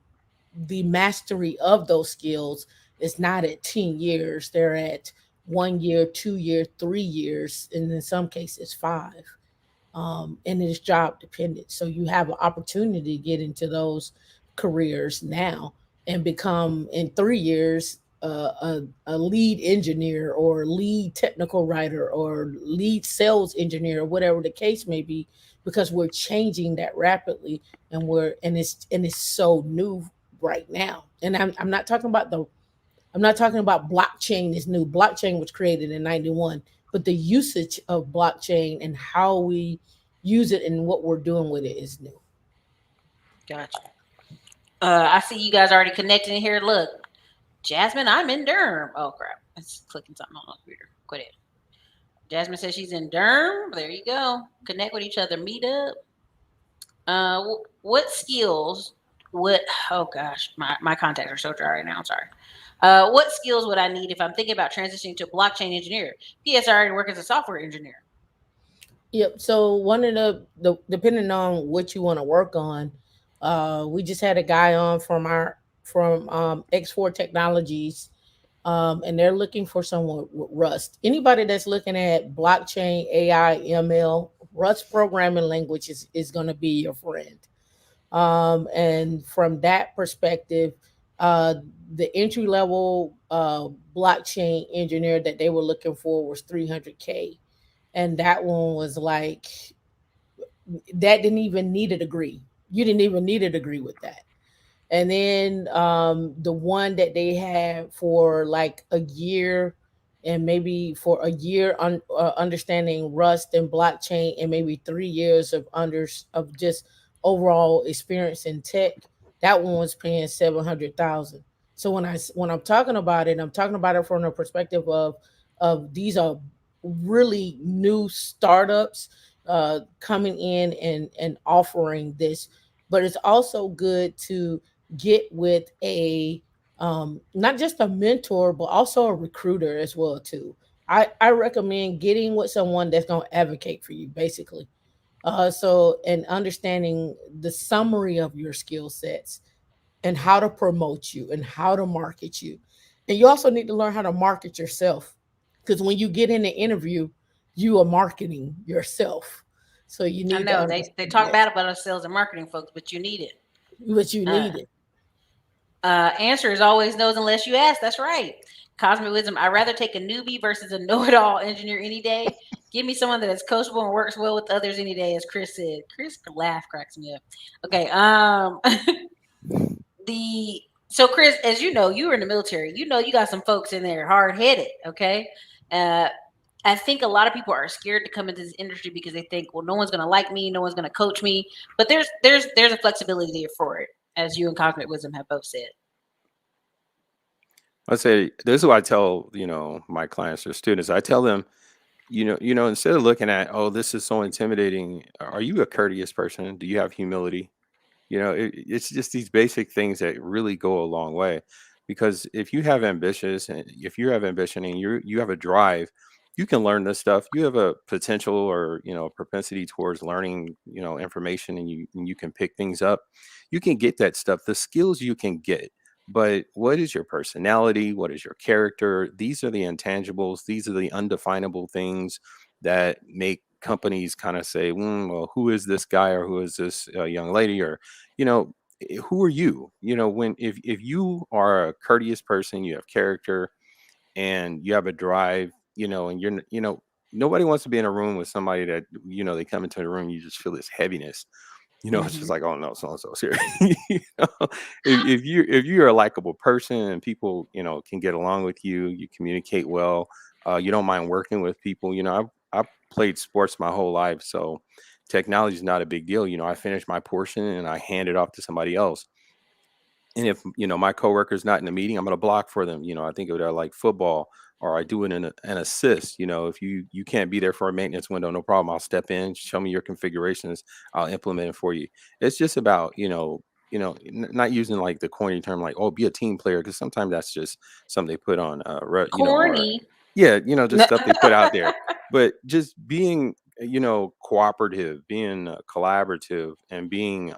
Speaker 3: mastery of those skills is not at 10 years, they're at 1 year, 2 year, 3 years, and in some cases five. And it's job dependent. So you have an opportunity to get into those careers now and become in 3 years a lead engineer or lead technical writer or lead sales engineer or whatever the case may be, because we're changing that rapidly, and it's so new right now. And I'm not talking about blockchain is new. Blockchain was created in 91, but the usage of blockchain and how we use it and what we're doing with it is new.
Speaker 1: Gotcha. I see you guys already connected in here. Look, Jasmine, I'm in Durham. Oh crap! It's clicking something on the computer. Quit it. Jasmine says she's in Durham. There you go. Connect with each other. Meet up. What skills would? Oh gosh, my contacts are so dry right now. I'm sorry. What skills would I need if I'm thinking about transitioning to a blockchain engineer? P.S. I already work as a software engineer.
Speaker 3: Yep. So one of the depending on what you want to work on, we just had a guy on from X4 Technologies, and they're looking for someone with Rust. Anybody that's looking at blockchain, AI, ML, Rust programming language is going to be your friend. And from that perspective, uh, the entry level blockchain engineer that they were looking for was 300K, and that one was like that didn't even need a degree. You didn't even need a degree with that. And then the one that they had for like a year, and maybe for a year understanding Rust and blockchain, and maybe 3 years of just overall experience in tech, that one was paying 700,000. So when I'm talking about it, I'm talking about it from the perspective of these are really new startups coming in and offering this, but it's also good to get with a not just a mentor but also a recruiter as well too. I recommend getting with someone that's going to advocate for you basically. So and understanding the summary of your skill sets and how to promote you and how to market you. And you also need to learn how to market yourself because when you get in the interview, you are marketing yourself. So you
Speaker 1: I
Speaker 3: need to
Speaker 1: know they
Speaker 3: understand
Speaker 1: talk
Speaker 3: that,
Speaker 1: bad about us sales and marketing folks, but you need it.
Speaker 3: but you
Speaker 1: Uh,
Speaker 3: need it.
Speaker 1: answer is always knows unless you ask. That's right. Cosmic wisdom. I'd rather take a newbie versus a know-it-all engineer any day. Give me someone that is coachable and works well with others any day, as Chris said. Chris laugh cracks me up. Okay. The so Chris, as you know, you were in the military. You know, you got some folks in there hard headed. Okay. Uh, I think a lot of people are scared to come into this industry because they think, well, no one's going to like me, no one's going to coach me. But there's a flexibility there for it, as you and Cosmic Wisdom have both said.
Speaker 2: I say this is what I tell, my clients or students. I tell them, instead of looking at, oh, this is so intimidating, are you a courteous person? Do you have humility? It's just these basic things that really go a long way. Because if you have ambition and you have a drive, you can learn this stuff. You have a potential or propensity towards learning information, and you can pick things up. You can get that stuff. The skills you can get. But what is your personality? What is your character? These are the intangibles. These are the undefinable things that make companies kind of say, well, who is this guy or who is this young lady? Or you know who are you? When if you are a courteous person, you have character and you have a drive, and nobody wants to be in a room with somebody that they come into the room, you just feel this heaviness. It's just
Speaker 1: Hmm.
Speaker 2: like, oh no, so and so's here. you know if you're a likable person and people can get along with you, you communicate well, you don't mind working with people. I've played sports my whole life, so technology is not a big deal. I finish my portion and I hand it off to somebody else. And if my coworker's not in the meeting, I'm going to block for them. I think of it like football, or I do it in an assist. If you can't be there for a maintenance window, no problem. I'll step in, show me your configurations, I'll implement it for you. It's just about not using like the corny term like, oh, be a team player, because sometimes that's just something they put on or
Speaker 1: Corny.
Speaker 2: yeah, just stuff they put out there. But just being cooperative, being collaborative, and being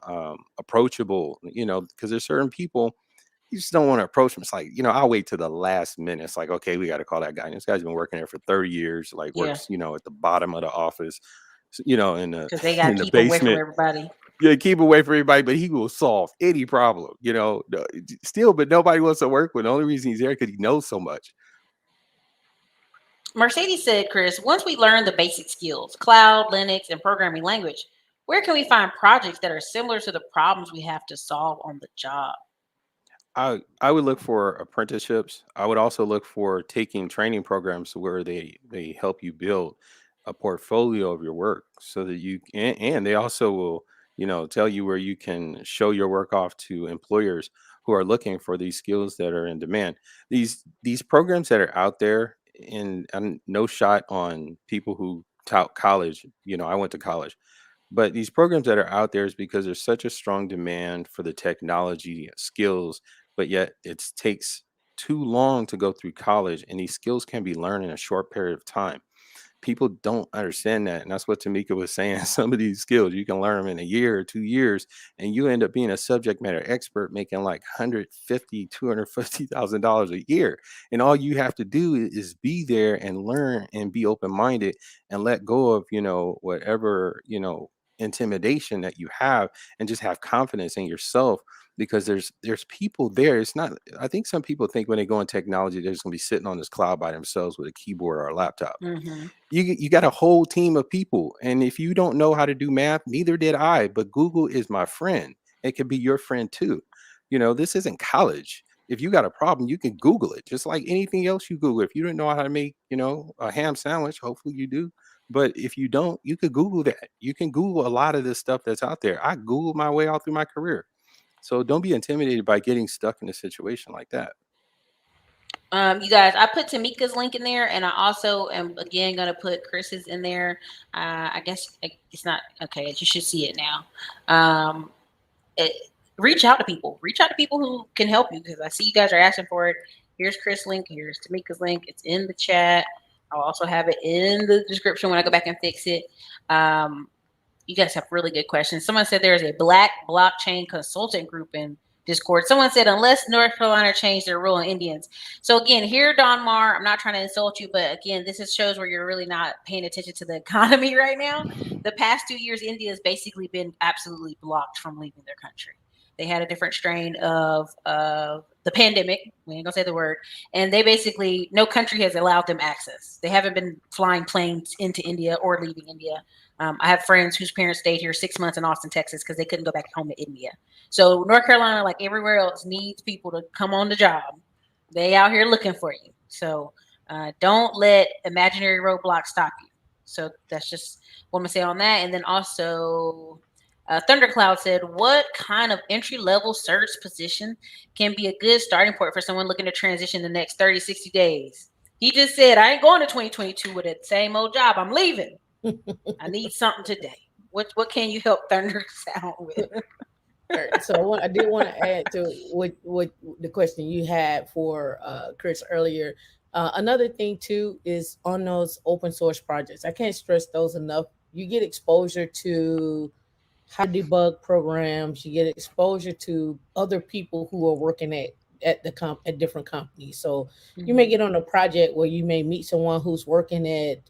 Speaker 2: approachable, because there's certain people you just don't want to approach them. It's like, I'll wait to the last minute. It's like, okay, we got to call that guy. And this guy's been working there for 30 years, like
Speaker 1: Yeah,
Speaker 2: works, at the bottom of the office, in the
Speaker 1: because they got to
Speaker 2: in the
Speaker 1: keep away from
Speaker 2: basement.
Speaker 1: everybody.
Speaker 2: Yeah, keep away from everybody, but he will solve any problem, still, but nobody wants to work with. The only reason he's there because he knows so much.
Speaker 1: Mercedes said, Chris, once we learn the basic skills, cloud, Linux, and programming language, where can we find projects that are similar to the problems we have to solve on the job?
Speaker 2: I would look for apprenticeships. I would also look for taking training programs where they help you build a portfolio of your work, so that and they also will tell you where you can show your work off to employers who are looking for these skills that are in demand. These programs that are out there, and no shot on people who tout college. I went to college, but these programs that are out there is because there's such a strong demand for the technology skills, but yet it takes too long to go through college, and these skills can be learned in a short period of time. People don't understand that, and that's what Tamika was saying. Some of these skills you can learn them in a year or 2 years, and you end up being a subject matter expert making like 150 $250,000 a year. And all you have to do is be there and learn and be open-minded and let go of whatever intimidation that you have, and just have confidence in yourself, because there's people there. It's not, I think some people think when they go in technology they're just going to be sitting on this cloud by themselves with a keyboard or a laptop.
Speaker 1: Hmm.
Speaker 2: You got a whole team of people, and if you don't know how to do math, neither did I, but Google is my friend. It could be your friend too. This isn't college. If you got a problem, you can Google it just like anything else. You Google, if you don't know how to make a ham sandwich, hopefully you do. But if you don't, you could Google that. You can Google a lot of this stuff that's out there. I Googled my way out through my career. So don't be intimidated by getting stuck in a situation like that.
Speaker 1: You guys, I put Tamika's link in there, and I also am again gonna put Chris's in there. I guess it's not okay. You should see it now. Um, it, reach out to people. Reach out to people who can help you because I see you guys are asking for it. Here's Chris' link. Here's Tamika's link. It's in the chat. I'll also have it in the description when I go back and fix it. Um, you guys have really good questions. Someone said there's a black blockchain consultant group in Discord. Someone said unless North Carolina changed their rule on Indians. So again, here, Don Mar, I'm not trying to insult you, but again, this is shows where you're really not paying attention to the economy right now. The past 2 years, India has basically been absolutely blocked from leaving their country. They had a different strain of the pandemic. We ain't gonna say the word, and they basically no country has allowed them access. They haven't been flying planes into India or leaving India. I have friends whose parents stayed here 6 months in Austin, Texas, because they couldn't go back home to India. So North Carolina, like everywhere else, needs people to come on the job. They out here looking for you. So don't let imaginary roadblocks stop you. So that's just what I'm gonna say on that. And then also, Thundercloud said, "What kind of entry level search position can be a good starting point for someone looking to transition the next 30, 60 days?" He just said, "I ain't going to 2022 with that same old job. I'm leaving. I need something today." What can you help Thunder out with?
Speaker 3: So I did want to add to what the question you had for Chris earlier. Another thing too is on those open source projects. I can't stress those enough. You get exposure to how to debug programs. You get exposure to other people who are working at different companies. So you may
Speaker 1: Mhm.
Speaker 3: get on a project where you may meet someone who's working at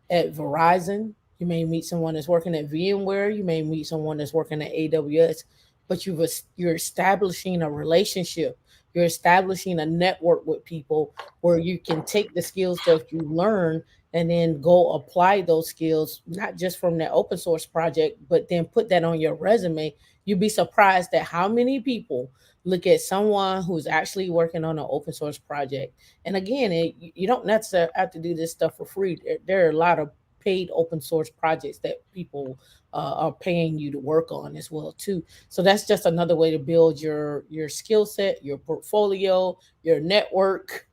Speaker 3: Verizon. You may meet someone that's working at VMware. You may meet someone that's working at AWS. But you're establishing a relationship. You're establishing a network with people where you can take the skills that you learn and then go apply those skills, not just from that open source project, but then put that on your resume. You'd be surprised at how many people look at someone who's actually working on an open source project. And again, you don't necessarily have to do this stuff for free. There are a lot of paid open source projects that people are paying you to work on as well too. So that's just another way to build your skill set, your portfolio, your network,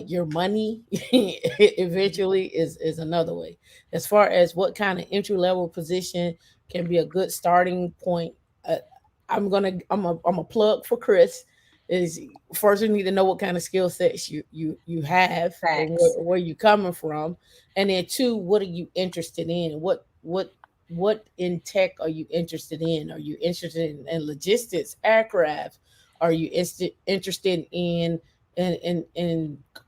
Speaker 3: your money. Eventually is another way. As far as what kind of entry level position can be a good starting point, uh, I'm a plug for Chris. Is first you need to know what kind of skill sets you have and
Speaker 1: Facts.
Speaker 3: where you coming from, and then two, what are you interested in? What in tech are you interested in? Are you interested in logistics, aircraft? Are you interested in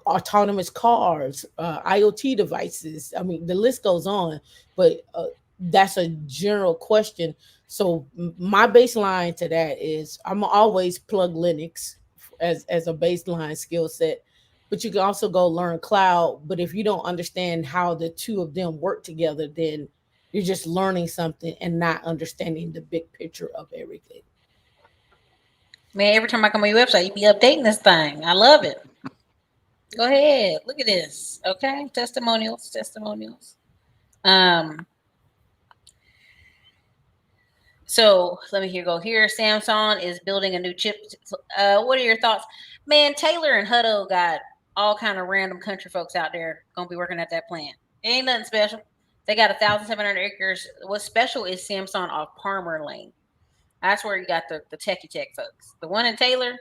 Speaker 3: autonomous cars, IoT devices? I mean, the list goes on, but that's a general question. So my baseline to that is I'm always plug Linux as a baseline skill set, but you can also go learn cloud. But if you don't understand how the two of them work together, then you're just learning something and not understanding the big picture of everything.
Speaker 1: Man, every time I come on your website, you be updating this thing. I love it. Go ahead. Look at this. Okay. Testimonials. Testimonials. Um, so let me here go here. Samsung is building a new chip. What are your thoughts? Man, Taylor and Hutto got all kind of random country folks out there gonna be working at that plant. It ain't nothing special. They got 1,700 acres. What's special is Samsung off Palmer Lane. That's where you got the techie tech folks. The one in Taylor,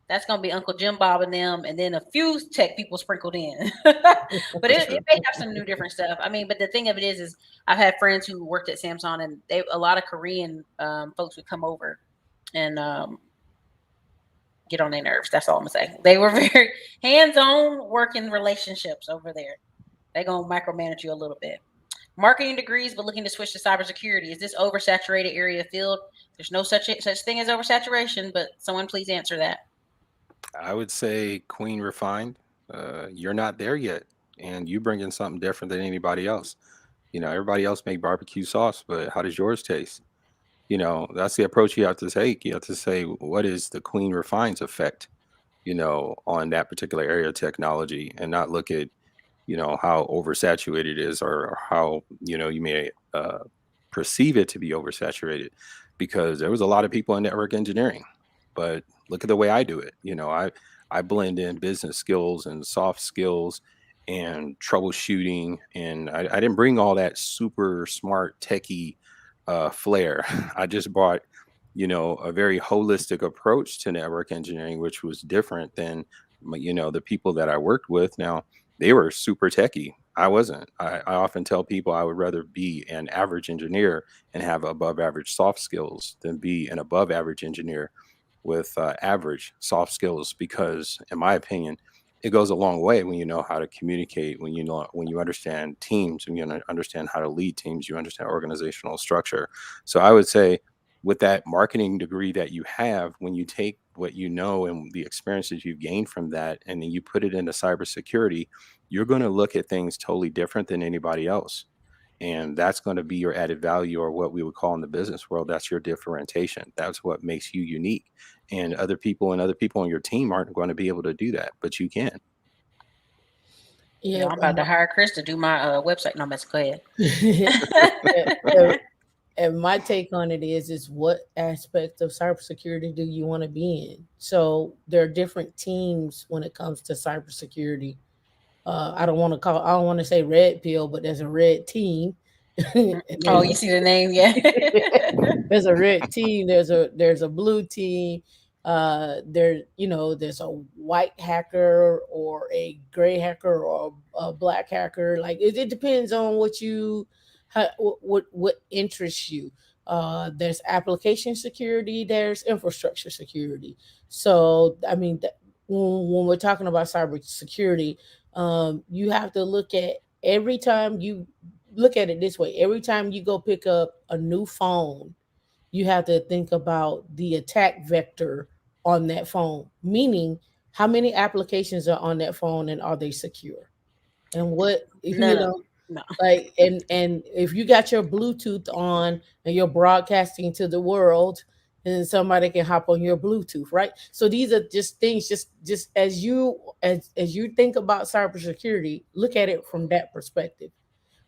Speaker 1: that's gonna be Uncle Jim Bob and them, and then a few tech people sprinkled in. But it may have some new different stuff. I mean, but the thing of it is I've had friends who worked at Samsung, and they a lot of Korean folks would come over and get on their nerves. That's all I'm gonna say. They were very hands-on working relationships over there. They gonna micromanage you a little bit. Marketing degrees, but looking to switch to cybersecurity. Is this oversaturated area field? There's no such thing as oversaturation, but someone please answer that.
Speaker 2: I would say Queen Refined, you're not there yet, and you bring in something different than anybody else. Everybody else make barbecue sauce, but how does yours taste? That's the approach you have to take. You have to say, what is the Queen Refine's effect, on that particular area of technology, and not look at, how oversaturated it is, or how, you may perceive it to be oversaturated, because there was a lot of people in network engineering, but look at the way I do it. I blend in business skills and soft skills and troubleshooting. And I didn't bring all that super smart techie flair. I just brought, a very holistic approach to network engineering, which was different than, the people that I worked with. Now, they were super techie. I wasn't. I often tell people I would rather be an average engineer and have above average soft skills than be an above average engineer with average soft skills, because in my opinion it goes a long way when you know how to communicate, when you understand teams, when you understand how to lead teams, you understand organizational structure. So I would say, with that marketing degree that you have, when you take what you know and the experiences you've gained from that and then you put it into cybersecurity, you're going to look at things totally different than anybody else. And that's going to be your added value, or what we would call in the business world, that's your differentiation. That's what makes you unique. And other people on your team aren't going to be able to do that, but you can.
Speaker 3: Yeah,
Speaker 1: Yeah, I'm about to hire Chris to do my website. No, let's go ahead.
Speaker 3: and, and my take on it is what aspect of cybersecurity do you want to be in? So there are different teams when it comes to cybersecurity. I don't want to say red pill, but there's a red team, and
Speaker 1: Oh,
Speaker 3: there's
Speaker 1: you see the name? Yeah.
Speaker 3: there's a red team, there's a blue team, there's a white hacker or a gray hacker or a black hacker. Like it depends on what interests you. There's application security, there's infrastructure security. So I mean, when we're talking about cybersecurity, you have to look at every time you look at it this way. Every time you go pick up a new phone, you have to think about the attack vector on that phone, meaning how many applications are on that phone and are they secure? And what
Speaker 1: None of them. No.
Speaker 3: like and if you got your Bluetooth on and you're broadcasting to the world, then somebody can hop on your Bluetooth, right? So these are just things, just as you think about cybersecurity, look at it from that perspective.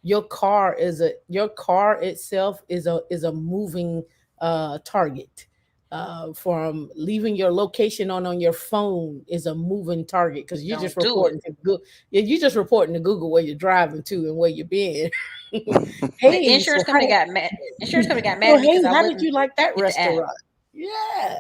Speaker 3: Your car itself is a moving target. From leaving your location on your phone is a moving target, because you're just
Speaker 1: Don't do it.
Speaker 3: reporting to Google. Yeah, you're just reporting to Google where you're driving to and where you've been.
Speaker 1: The
Speaker 3: Hey,
Speaker 1: insurance company got mad. Insurance company got mad
Speaker 3: so
Speaker 1: at me because
Speaker 3: hey,
Speaker 1: I
Speaker 3: how did
Speaker 1: wouldn't
Speaker 3: you like that
Speaker 1: get the app.
Speaker 3: restaurant? Yeah,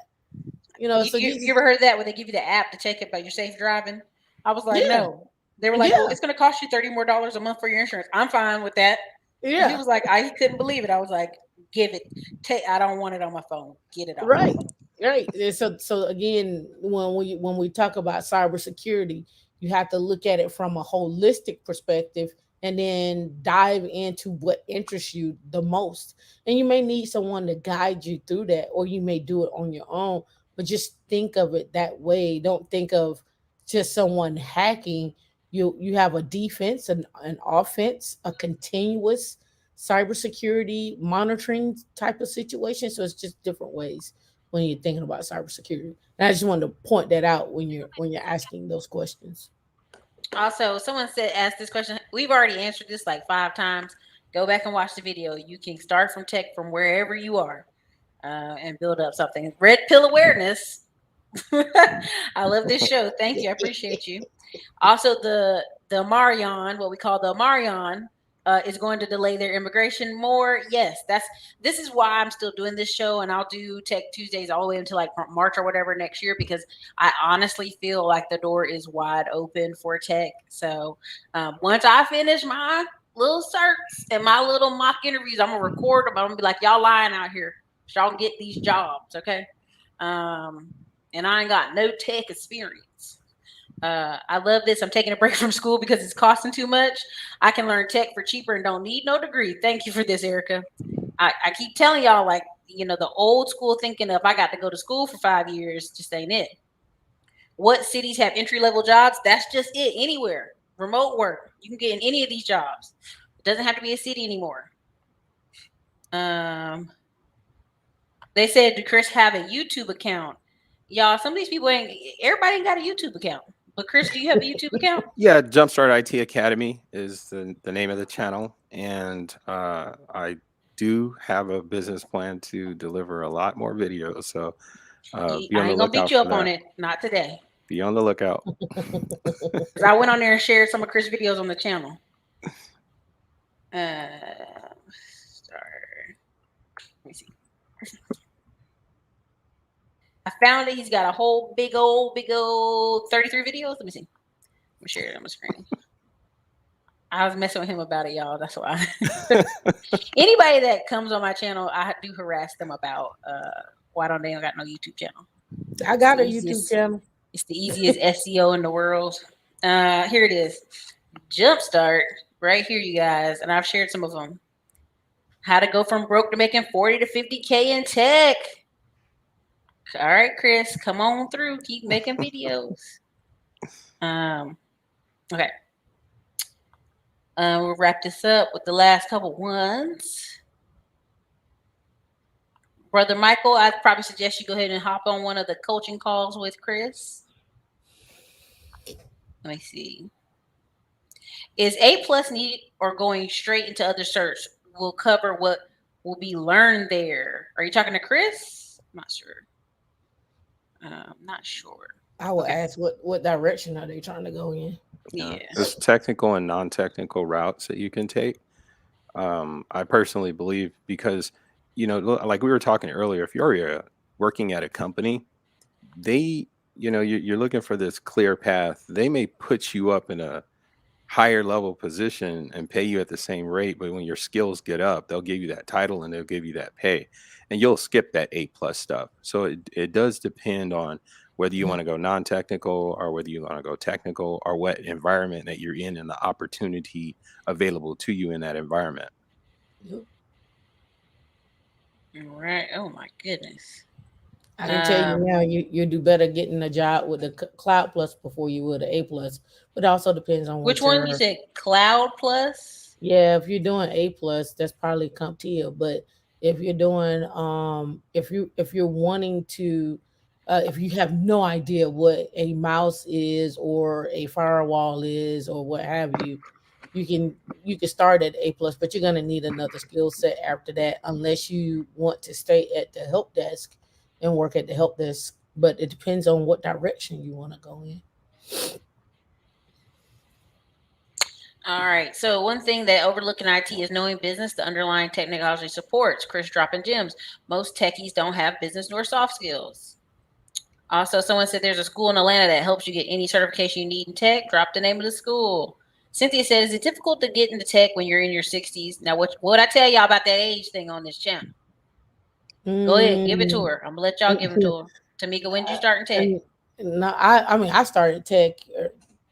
Speaker 1: You,
Speaker 3: so
Speaker 1: you
Speaker 3: these,
Speaker 1: you ever heard of that where they give you the app to check about your safe driving? I was like,
Speaker 3: yeah,
Speaker 1: no. They were like, well,
Speaker 3: yeah,
Speaker 1: it's going to cost you $30 more a month for your insurance. I'm fine with that. And he
Speaker 3: yeah.
Speaker 1: was like, I couldn't believe it. I was like, give it. Take. I don't want it on my phone. Get it off my
Speaker 3: Right,
Speaker 1: phone.
Speaker 3: right. And so again, when we talk about cybersecurity, you have to look at it from a holistic perspective and then dive into what interests you the most. And you may need someone to guide you through that, or you may do it on your own. But just think of it that way. Don't think of just someone hacking. You have a defense, an offense, a continuous cybersecurity monitoring type of situation. So it's just different ways when you're thinking about cybersecurity. And I just wanted to point that out when you're asking those questions.
Speaker 1: Also, someone said, ask this question. We've already answered this like 5 times. Go back and watch the video. You can start from tech from wherever you are and build up something. Red pill awareness. I love this show. Thank you. I appreciate you. Also, the Marion, what we call the Marion, is going to delay their immigration more. Yes, this is why I'm still doing this show, and I'll do Tech Tuesdays all the way until like March or whatever next year, because I honestly feel like the door is wide open for tech. So once I finish my little certs and my little mock interviews, I'm gonna record them. I'm gonna be like, y'all lying out here. Y'all get these jobs, okay? Um, and I ain't got no tech experience. I love this. I'm taking a break from school because it's costing too much. I can learn tech for cheaper and don't need no degree. Thank you for this, Erica. I keep telling y'all, like, the old school thinking of I got to go to school for 5 years just ain't it. What cities have entry level jobs? That's just it. Anywhere. Remote work. You can get in any of these jobs. It doesn't have to be a city anymore. Um, they said, do Chris have a YouTube account? Y'all, some of these people everybody ain't got a YouTube account. But Chris, do you have a YouTube account?
Speaker 2: Yeah, Jumpstart IT Academy is the name of the channel, and I do have a business plan to deliver a lot more videos. So be on
Speaker 1: I
Speaker 2: the
Speaker 1: ain't gonna beat
Speaker 2: lookout
Speaker 1: you
Speaker 2: for
Speaker 1: up on
Speaker 2: that.
Speaker 1: it. Not today.
Speaker 2: Be on the lookout.
Speaker 1: Because I went on there and shared some of Chris' videos on the channel. Start. Let me see. I found it. He's got a whole big old 33 videos. Let me see. Let me share it on my screen. I was messing with him about it, y'all. That's why. Anybody that comes on my channel, I do harass them about why don't they got no YouTube channel.
Speaker 3: I got a YouTube channel.
Speaker 1: It's the easiest SEO in the world. Here it is. Jumpstart right here, you guys, and I've shared some of them. How to go from broke to making 40 to 50K in tech. All right, Chris, come on through. Keep making videos. Okay. We'll wrap this up with the last couple ones. Brother Michael, I'd probably suggest you go ahead and hop on one of the coaching calls with Chris. Let me see. Is A+ needed or going straight into other certs? We'll cover what will be learned there. Are you talking to Chris? I'm not sure. Not sure.
Speaker 3: I will ask what direction are they trying to go in?
Speaker 1: Yeah.
Speaker 2: There's technical and non-technical routes that you can take. I personally believe because, like we were talking earlier, if you're working at a company, they, you're looking for this clear path. They may put you up in a higher level position and pay you at the same rate, but when your skills get up, they'll give you that title and they'll give you that pay, and you'll skip that A+ stuff. So it does depend on whether you want to go non-technical or whether you want to go technical, or what environment that you're in and the opportunity available to you in that environment.
Speaker 1: All right. Oh my goodness.
Speaker 3: I can tell you now, you do better getting a job with the Cloud Plus before you would the A+. But it also depends on
Speaker 1: which one you said. Cloud Plus.
Speaker 3: Yeah, if you're doing A+, that's probably CompTIA. But if you're doing if you're wanting to if you have no idea what a mouse is or a firewall is or what have you, you can start at A+, but you're gonna need another skill set after that unless you want to stay at the help desk and work at the help desk. But it depends on what direction you want to go in.
Speaker 1: All right. So one thing that overlooking IT is knowing business, the underlying technology supports. Chris dropping gems. Most techies don't have business nor soft skills. Also, someone said there's a school in Atlanta that helps you get any certification you need in tech. Drop the name of the school. Cynthia said, is it difficult to get into tech when you're in your 60s? Now, what I tell y'all about that age thing on this channel? Go ahead, give it to her. I'm going to let y'all give it to her. Tamika, when did you start in tech?
Speaker 3: No, I mean, I started tech.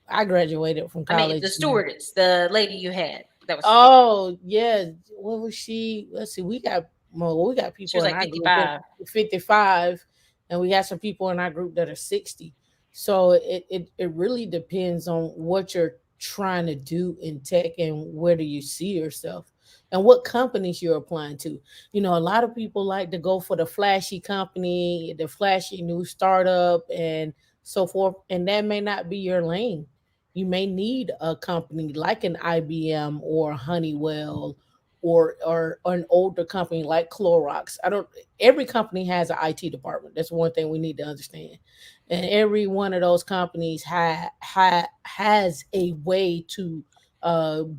Speaker 3: I graduated from college.
Speaker 1: I mean, the stewardess, the lady you had.
Speaker 3: That was. Oh yeah, what was she? Let's see. We got people.
Speaker 1: She was like 55.
Speaker 3: 55, and we got some people in our group that are 60. So it really depends on what you're trying to do in tech and where do you see yourself and what companies you're applying to. A lot of people like to go for the flashy company, the flashy new startup, and so forth, and that may not be your lane. You may need a company like an IBM or Honeywell or an older company like Clorox. Every company has an IT department. That's one thing we need to understand. And every one of those companies has a way to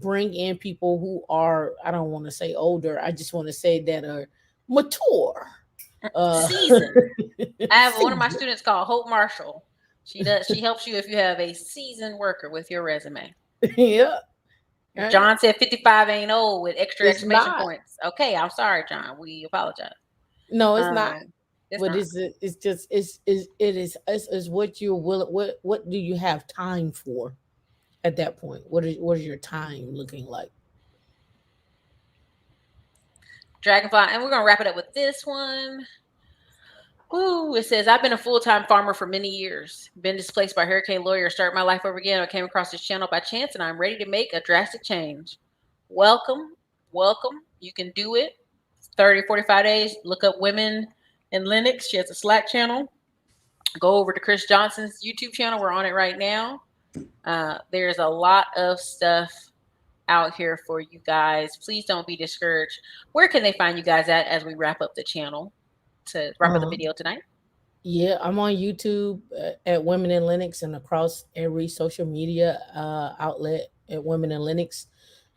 Speaker 3: bring in people who are, I don't want to say older, I just want to say that are mature.
Speaker 1: Seasoned. I have one of my students called Hope Marshall. She helps you if you have a seasoned worker with your resume.
Speaker 3: Yeah.
Speaker 1: John said 55 ain't old with extra exclamation points. Okay, I'm sorry, John. We apologize.
Speaker 3: No, it's not. But it's what you're willing. What do you have time for at that point? What is your time looking like?
Speaker 1: Dragonfly, and we're gonna wrap it up with this one. Ooh, it says, I've been a full-time farmer for many years. Been displaced by hurricane lawyer, started my life over again. I came across this channel by chance, and I'm ready to make a drastic change. Welcome. You can do it. 30, 45 days. Look up Women in Linux. She has a Slack channel. Go over to Chris Johnson's YouTube channel. We're on it right now. There's a lot of stuff out here for you guys. Please don't be discouraged. Where can they find you guys at as we wrap up the channel? To wrap up the video tonight?
Speaker 3: Yeah, I'm on YouTube at Women in Linux and across every social media outlet at Women in Linux.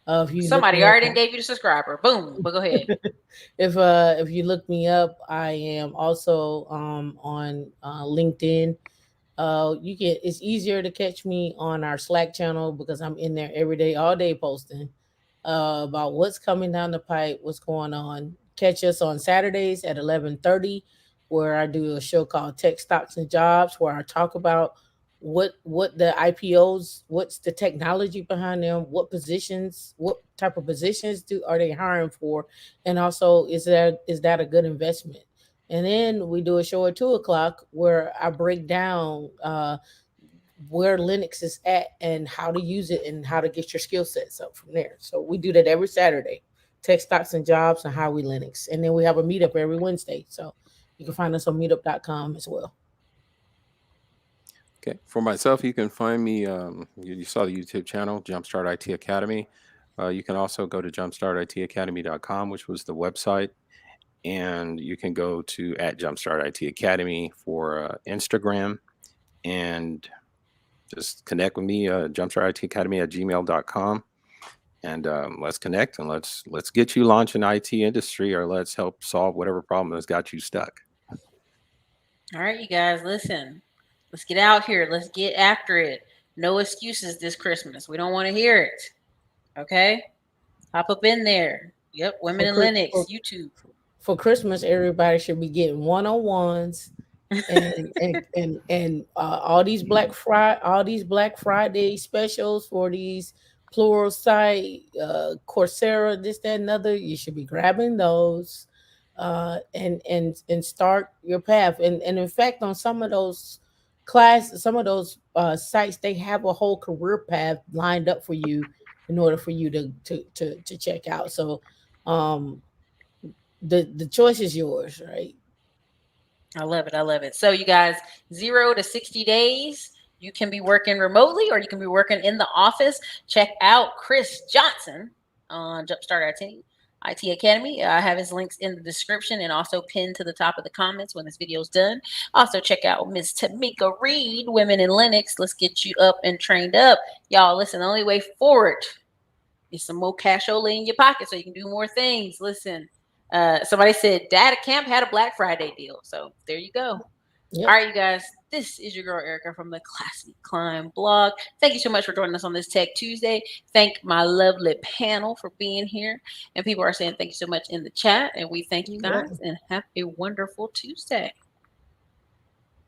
Speaker 3: If you look
Speaker 1: Somebody
Speaker 3: me up,
Speaker 1: already gave you the subscriber. Boom. But go ahead.
Speaker 3: if you look me up, I am also on LinkedIn. You can. It's easier to catch me on our Slack channel because I'm in there every day, all day posting about what's coming down the pipe, what's going on. Catch us on Saturdays at 11:30, where I do a show called Tech Stocks and Jobs, where I talk about what the IPOs, what's the technology behind them, what positions, what type of positions do are they hiring for, and also is that a good investment? And then we do a show at 2 o'clock where I break down where Linux is at and how to use it and how to get your skill sets up from there. So we do that every Saturday. Tech stocks and jobs and how we Linux. And then we have a meetup every Wednesday. So you can find us on meetup.com as well.
Speaker 2: Okay. For myself, you can find me. You saw the YouTube channel, Jumpstart IT Academy. You can also go to jumpstartitacademy.com, which was the website. And you can go to at Jumpstart IT Academy for Instagram, and just connect with me, jumpstartitacademy at gmail.com. And let's connect, and let's get you launched in IT industry, or let's help solve whatever problem has got you stuck.
Speaker 1: All right, you guys, listen. Let's get out here. Let's get after it. No excuses this Christmas. We don't want to hear it. Okay? Hop up in there. Yep, Women
Speaker 3: For
Speaker 1: in
Speaker 3: Chris-
Speaker 1: Linux,
Speaker 3: for,
Speaker 1: YouTube.
Speaker 3: for Christmas, everybody should be getting one-on-ones and all these Black Friday specials for these plural site, Coursera, this, that, and other. You should be grabbing those, and start your path. And in fact, on some of those sites, they have a whole career path lined up for you in order for you to check out. So, um, the choice is yours, right?
Speaker 1: I love it. I love it. So, you guys, 0 to 60 days, you can be working remotely or you can be working in the office. Check out Chris Johnson on Jumpstart IT Academy. I have his links in the description and also pinned to the top of the comments when this video is done. Also, check out Miss Tamika Reed, Women in Linux. Let's get you up and trained up. Y'all, listen, the only way forward is some more cashola in your pocket so you can do more things. Listen, somebody said Data Camp had a Black Friday deal. So there you go. All
Speaker 3: Yep.
Speaker 1: right, you guys, this is your girl Erica from the Classy Climb blog. Thank you so much for joining us on this Tech Tuesday. Thank my lovely panel for being here. And people are saying thank you so much in the chat. And we thank you
Speaker 3: You're
Speaker 1: guys
Speaker 3: welcome.
Speaker 1: and have a wonderful Tuesday.